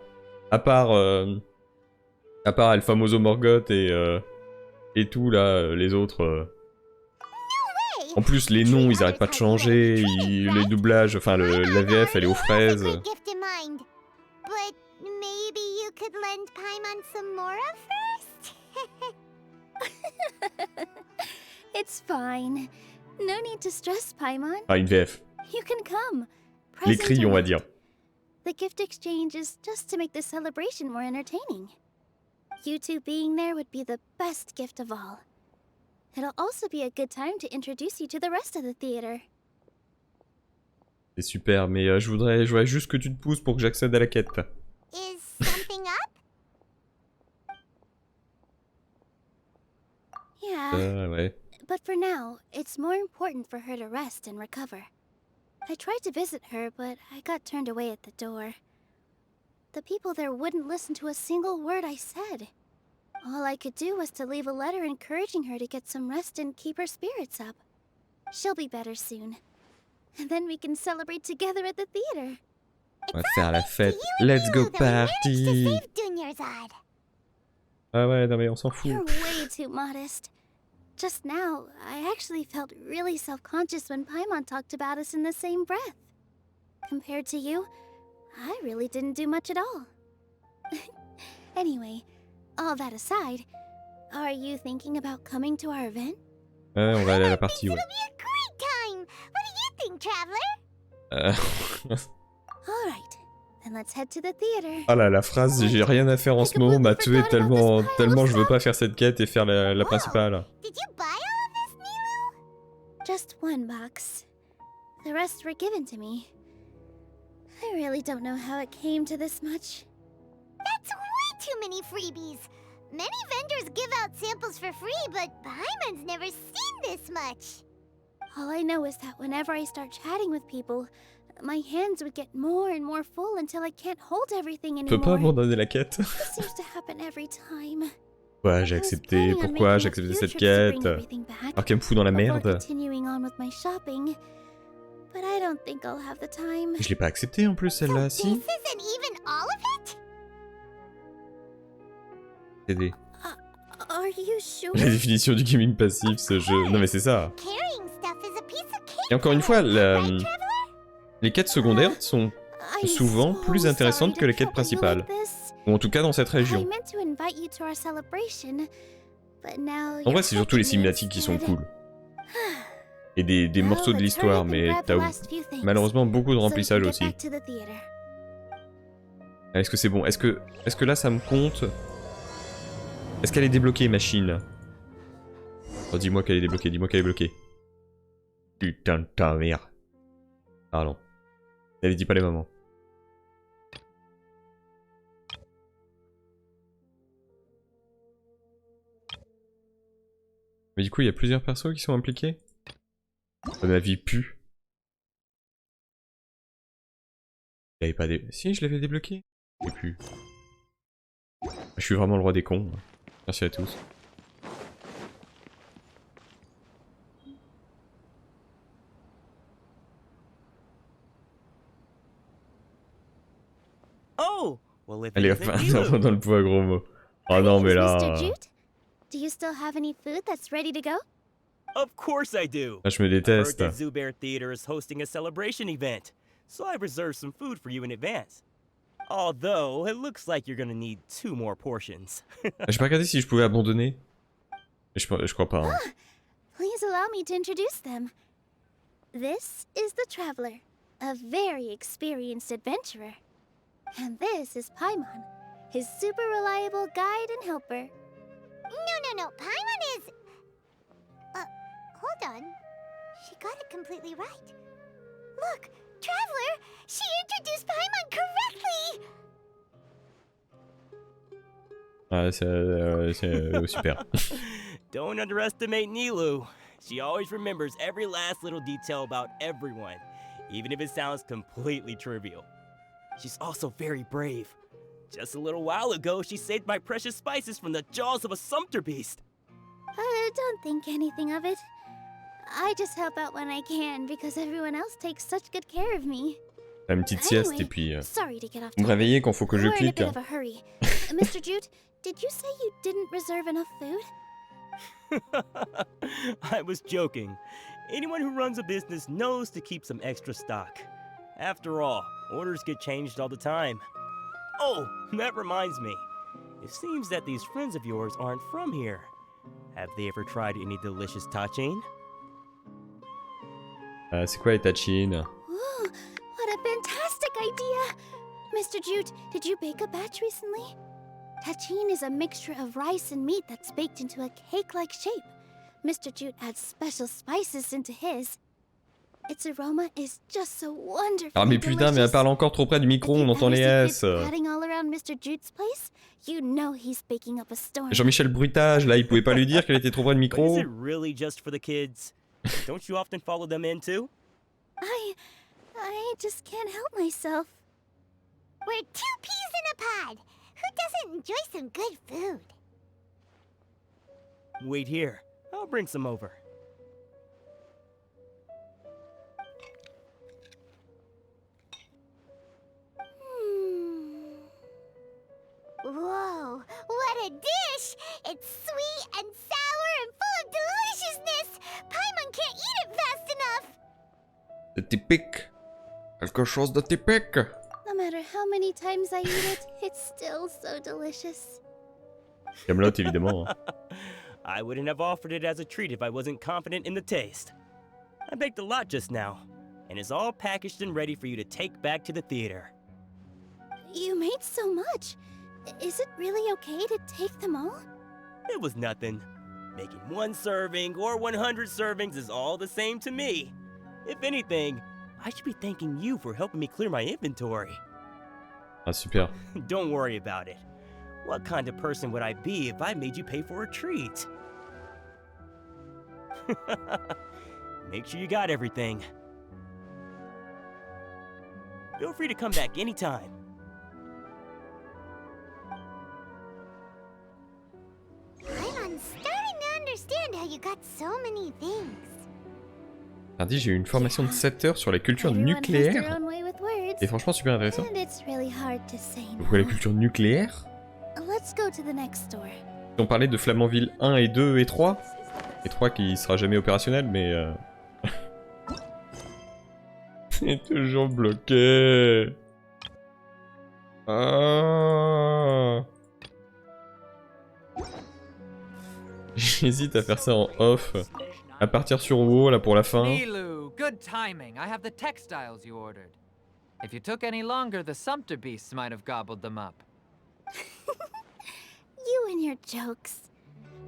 À part El Famoso Morgoth et tout, là, les autres... En plus, les noms, ils arrêtent pas de changer, les doublages, enfin, la VF, elle est aux fraises. Gift in mind. But maybe you could lend Paimon some Mora first? It's fine. No need to stress, Paimon. Ah, une VF. You can come. Les cris, on va dire. The gift exchange is just to make the celebration more entertaining. You two being there would be the best gift of all. It'll also be a good time to introduce you to the rest of the theater. C'est super, mais je voudrais juste que tu te pousses pour que j'accède à la quête. Is something up? Yeah. Ouais. But for now, it's more important for her to rest and recover. I tried to visit her, but I got turned away at the door. The people there wouldn't listen to a single word I said. All I could do was to leave a letter encouraging her to get some rest and keep her spirits up. She'll be better soon. And then we can celebrate together at the theater. On va faire la fête. Let's go party. Ah ouais, non mais on s'en fout. You're way too modest. Just now, I actually felt really self-conscious when Paimon talked about us in the same breath. Compared to you, I really didn't do much at all. Anyway, all that aside, are you thinking about coming to our event? On va aller à la partie, ouais. It'll be a great time. What do you think, traveler? All right, then let's head to the theater. Ah là, la phrase j'ai rien à faire en ce moment m'a tué tellement je veux pas faire cette quête et faire la principale. Did you buy all of this, Nilu? Just one box. The rest were given to me. I really don't know how it came to this much. That's way too many freebies. Many vendors give out samples for free, but Paimon's never seen this much. All I know is that whenever I start chatting with people, my hands would get more and more full until I can't hold everything Je peux pas anymore. abandonner la quête. This seems to happen every time. Ouais, j'ai accepté. Pourquoi j'ai accepté cette quête? Alors qu'elle me fout dans la merde. Continuing on with my shopping, but I don't think I'll have the time. Je l'ai pas accepté en plus celle-là, si. This isn't even all of it? CD. Are you sure? La définition du gaming passif, ce jeu. Non mais c'est ça. Carrying stuff is a piece of cake. Et encore une fois, les quêtes secondaires sont souvent plus intéressantes que les quêtes principales. Ou en tout cas dans cette région. En vrai, c'est surtout les cinématiques qui sont cool. Et des morceaux de l'histoire, mais t'as malheureusement beaucoup de remplissage aussi. Est-ce que c'est bon? Est-ce que là ça me compte? Est-ce qu'elle est débloquée, machine? Oh, dis-moi qu'elle est débloquée, dis-moi qu'elle est bloquée. Putain de ta mère. Pardon. Elle dit pas les moments. Mais du coup, il y a plusieurs persos qui sont impliqués? Ma vie pue. Je l'avais pas Si, je l'avais débloqué. Je sais plus. Je suis vraiment le roi des cons. Merci à tous. Oh, well, if Allez, enfin, dans le poids gros mot. Oh non, mais là. Mr. Jute? Do you still have any food that's ready to go? Of course I do. Ah, je me I heard déteste. that Zubear Theater is hosting a celebration event, so I reserved some food for you in advance. Although, it looks like you're gonna need 2 more portions. J'ai pas regardé si je pouvais abandonner. Je crois pas. Hein. Please allow me to introduce them. This is the Traveler, a very experienced adventurer. And this is Paimon, his super reliable guide and helper. No, Paimon is... hold on. She got it completely right. Look, Traveler, she introduced Paimon correctly! Ah, c'est super. Don't underestimate Nilu. She always remembers every last little detail about everyone, even if it sounds completely trivial. She's also very brave. Just a little while ago, she saved my precious spices from the jaws of a sumpter beast. Don't think anything of it. I just help out when I can because everyone else takes such good care of me. Une petite sieste et puis Sorry to get off vous me réveillez quand faut que je clique. We're in a bit of a hurry. Mr. Jute, did you say you didn't reserve enough food? I was joking. Anyone who runs a business knows to keep some extra stock. After all, orders get changed all the time. Oh, that reminds me. It seems that these friends of yours aren't from here. Have they ever tried any delicious tachin? C'est quoi les tachines? Ooh, what a fantastic idea! Mr. Jute, did you bake a batch recently? Tachin is a mixture of rice and meat that's baked into a cake-like shape. Mr. Jute adds special spices into his. Its aroma is just so wonderful. Ah mais putain, mais elle parle encore trop près du micro, on entend les S. Jean-Michel Bruitage, là, il pouvait pas lui dire qu'elle était trop près du micro. Is it really just for the kids? Don't you often follow them in too? I just can't help myself. We're 2 peas in a pod. Who doesn't enjoy some good food? Wait here. I'll bring some over. Whoa, what a dish! It's sweet and sour and full of deliciousness! Paimon can't eat it fast enough! C'est typique. Quelque chose de typique. No matter how many times I eat it, it's still so delicious. Camelot, évidemment. I wouldn't have offered it as a treat if I wasn't confident in the taste. I baked a lot just now, and it's all packaged and ready for you to take back to the theater. You made so much. Is it really okay to take them all? It was nothing. Making 1 serving or 100 servings is all the same to me. If anything, I should be thanking you for helping me clear my inventory. Ah, super. Don't worry about it. What kind of person would I be if I made you pay for a treat? Make sure you got everything. Feel free to come back anytime. I'm starting to understand how you got so many things. Mardi, j'ai eu une formation de 7 heures sur la culture nucléaire. Et franchement, super intéressant. And it's really hard to say Pourquoi la culture nucléaire? Let's go to the next door. On parlait de Flamanville 1 et 2 et 3. Et 3 qui sera jamais opérationnel, mais... C'est toujours bloqué. Ah. J'hésite à faire ça en off. À partir sur WoW, là, pour la fin. Nilu, good timing. I have the textiles you ordered. If you took any longer, the sumpter beasts might have gobbled them up. You and your jokes.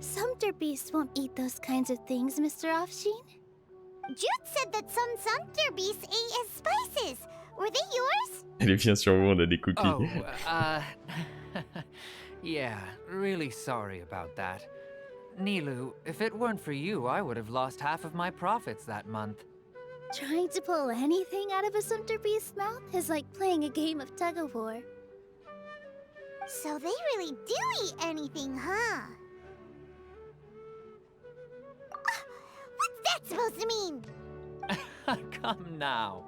Sumpter beasts won't eat those kinds of things, Mr. Offsheen. Jude said that some sumpter beasts ate his spices. Were they yours? Elle est bien sur WoW, on a des cookies. Oh, yeah, really sorry about that. Nilu, if it weren't for you, I would have lost half of my profits that month. Trying to pull anything out of a sumpter beast's mouth is like playing a game of tug-of-war. So they really do eat anything, huh? What's that supposed to mean? Come now.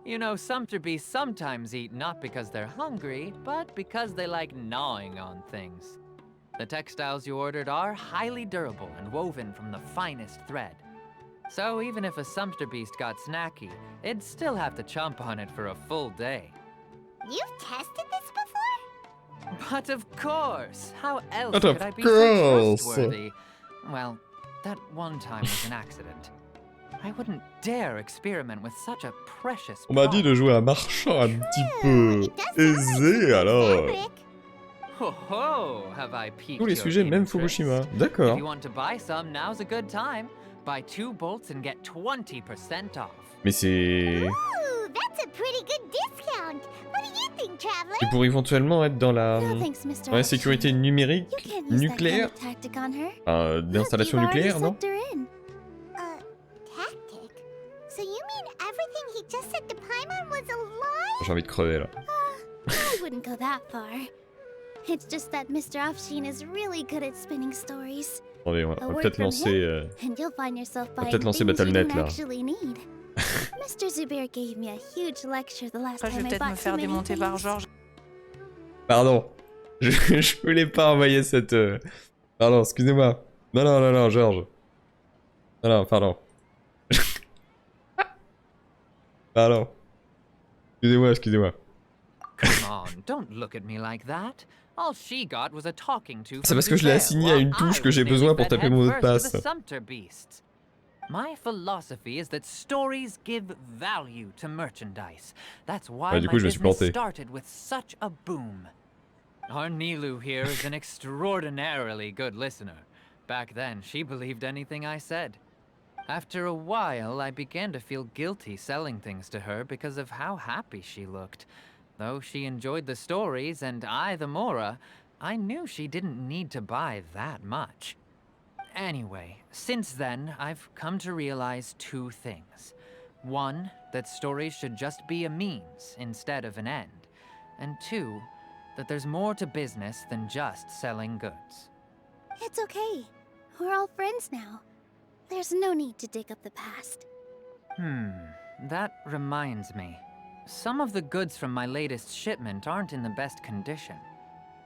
You know, sumpter beasts sometimes eat not because they're hungry, but because they like gnawing on things. The textiles you ordered are highly durable and woven from the finest thread. So even if a sumpter beast got snacky, it'd still have to chomp on it for a full day. You've tested this before? But of course! How else But could of I be course. so trustworthy? Well, that one time was an accident. I wouldn't dare experiment with such a precious On m'a dit de jouer un marchand un petit peu aisé, alors. Ho ho! Have I piqued Tous les your sujets, même interest? Fukushima. If D'accord. you want to buy some, now's a good time. Buy 2 bolts and get 20% off. Mais c'est... Ooh, that's a pretty good discount. What do you think, traveler? C'est pour éventuellement être dans la... No thanks, Mr. Dans la sécurité numérique, You can't use nucléaire, that kind of tactic on her. d'installation Look, you've nucléaire, already non? sucked her in. Tactic? So you mean everything he just said to Paimon was a lie? J'ai envie de crever, là. I wouldn't go that far. It's just that Mr. Offsheen is really good at spinning stories. Attendez, on A va word peut-être from lancer... him, and you'll find yourself va buying peut-être lancer things you Battle.net, don't là. actually need. Mr. Zubair gave me a huge lecture the last Je time vais I peut-être me bought too faire many démonter par things. Georges. Pardon. Je voulais pas envoyer cette... Pardon, excusez-moi. Non, non, non, non, Georges. Non, non, pardon. Pardon. Excusez-moi, excusez-moi. Come on, don't look at me like that. All she got was a talking to. C'est parce que je l'ai assigné à une touche que j'ai besoin pour taper mon mot de passe. My philosophy is that stories give value to merchandise. That's why Ouais, du coup, my je me suis business planté. started with such a boom. Our Nilu here is an extraordinarily good listener. Back then, she believed anything I said. After a while, I began to feel guilty selling things to her because of how happy she looked. Though she enjoyed the stories and I the Mora, I knew she didn't need to buy that much. Anyway, since then, I've come to realize 2 things. 1, that stories should just be a means instead of an end. And 2, that there's more to business than just selling goods. It's okay. We're all friends now. There's no need to dig up the past. That reminds me. Some of the goods from my latest shipment aren't in the best condition.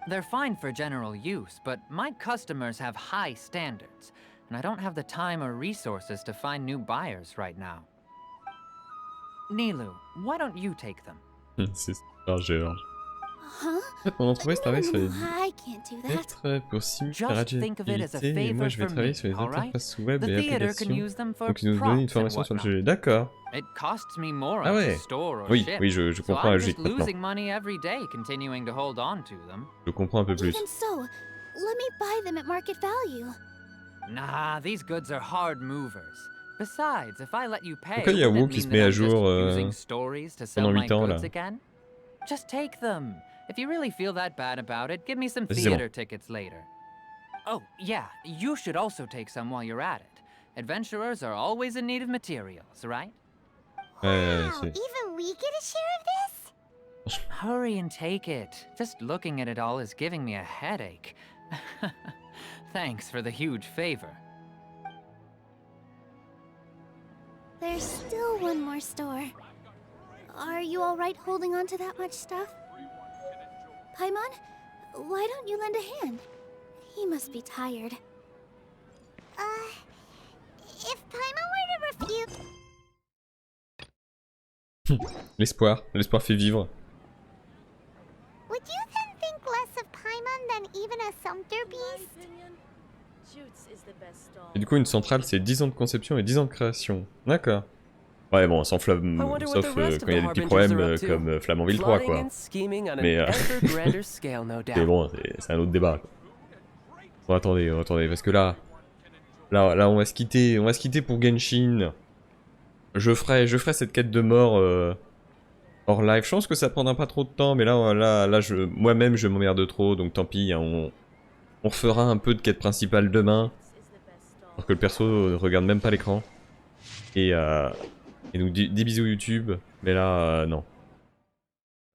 They're fine for general use, but my customers have high standards, and I don't have the time or resources to find new buyers right now. Nilu, why don't you take them? C'est super George. Huh? En fait, mon entreprise travaille sur les I can't do that. lettres pour simuler la Just think of it as a radioactivité et moi favor je vais from travailler me, sur les all right? interfaces web The et theater can applications. use them for Donc ils nous donnent une props and formation sur le whatnot. sujet. D'accord. It costs me more Ah to ouais. store or Oui, ship, oui, je so comprends la I'm just logique maintenant. losing money every day continuing to hold on to them. Je comprends un peu plus. Even so, let me buy them at market value. Nah, these goods are hard movers. Besides, if I let you pay, Pourquoi il y a would Wu it qui se mean met that à I'm just jour using stories to sell pendant my 8 ans là? goods again? Just take them. If you really feel that bad about it, give me some Vas-y, c'est bon. theater tickets later. Oh, yeah, you should also take some while you're at it. Adventurers are always in need of materials, right? Ouais, Wow, c'est... even we get a share of this? Hurry and take it. Just looking at it all is giving me a headache. Thanks for the huge favor. There's still one more store. Are you alright holding on to that much stuff? Paimon, why don't you lend a hand? He must be tired. If Paimon were to refuse... L'espoir fait vivre. Would you then think less of Paimon than even a sumpter beast? Et du coup une centrale c'est 10 ans de conception et 10 ans de création. D'accord. Ouais bon, sans flamme, sauf quand il y a des petits problèmes comme Flamanville 3 quoi. Mais mais bon, c'est un autre débat. Quoi. Bon attendez, parce que là on va se quitter pour Genshin. Je ferai cette quête de mort hors live. Je pense que ça prendra pas trop de temps, mais là moi-même je m'emmerde trop, donc tant pis, hein, on refera un peu de quête principale demain. Alors que le perso ne regarde même pas l'écran. Et donc des bisous YouTube, mais là non.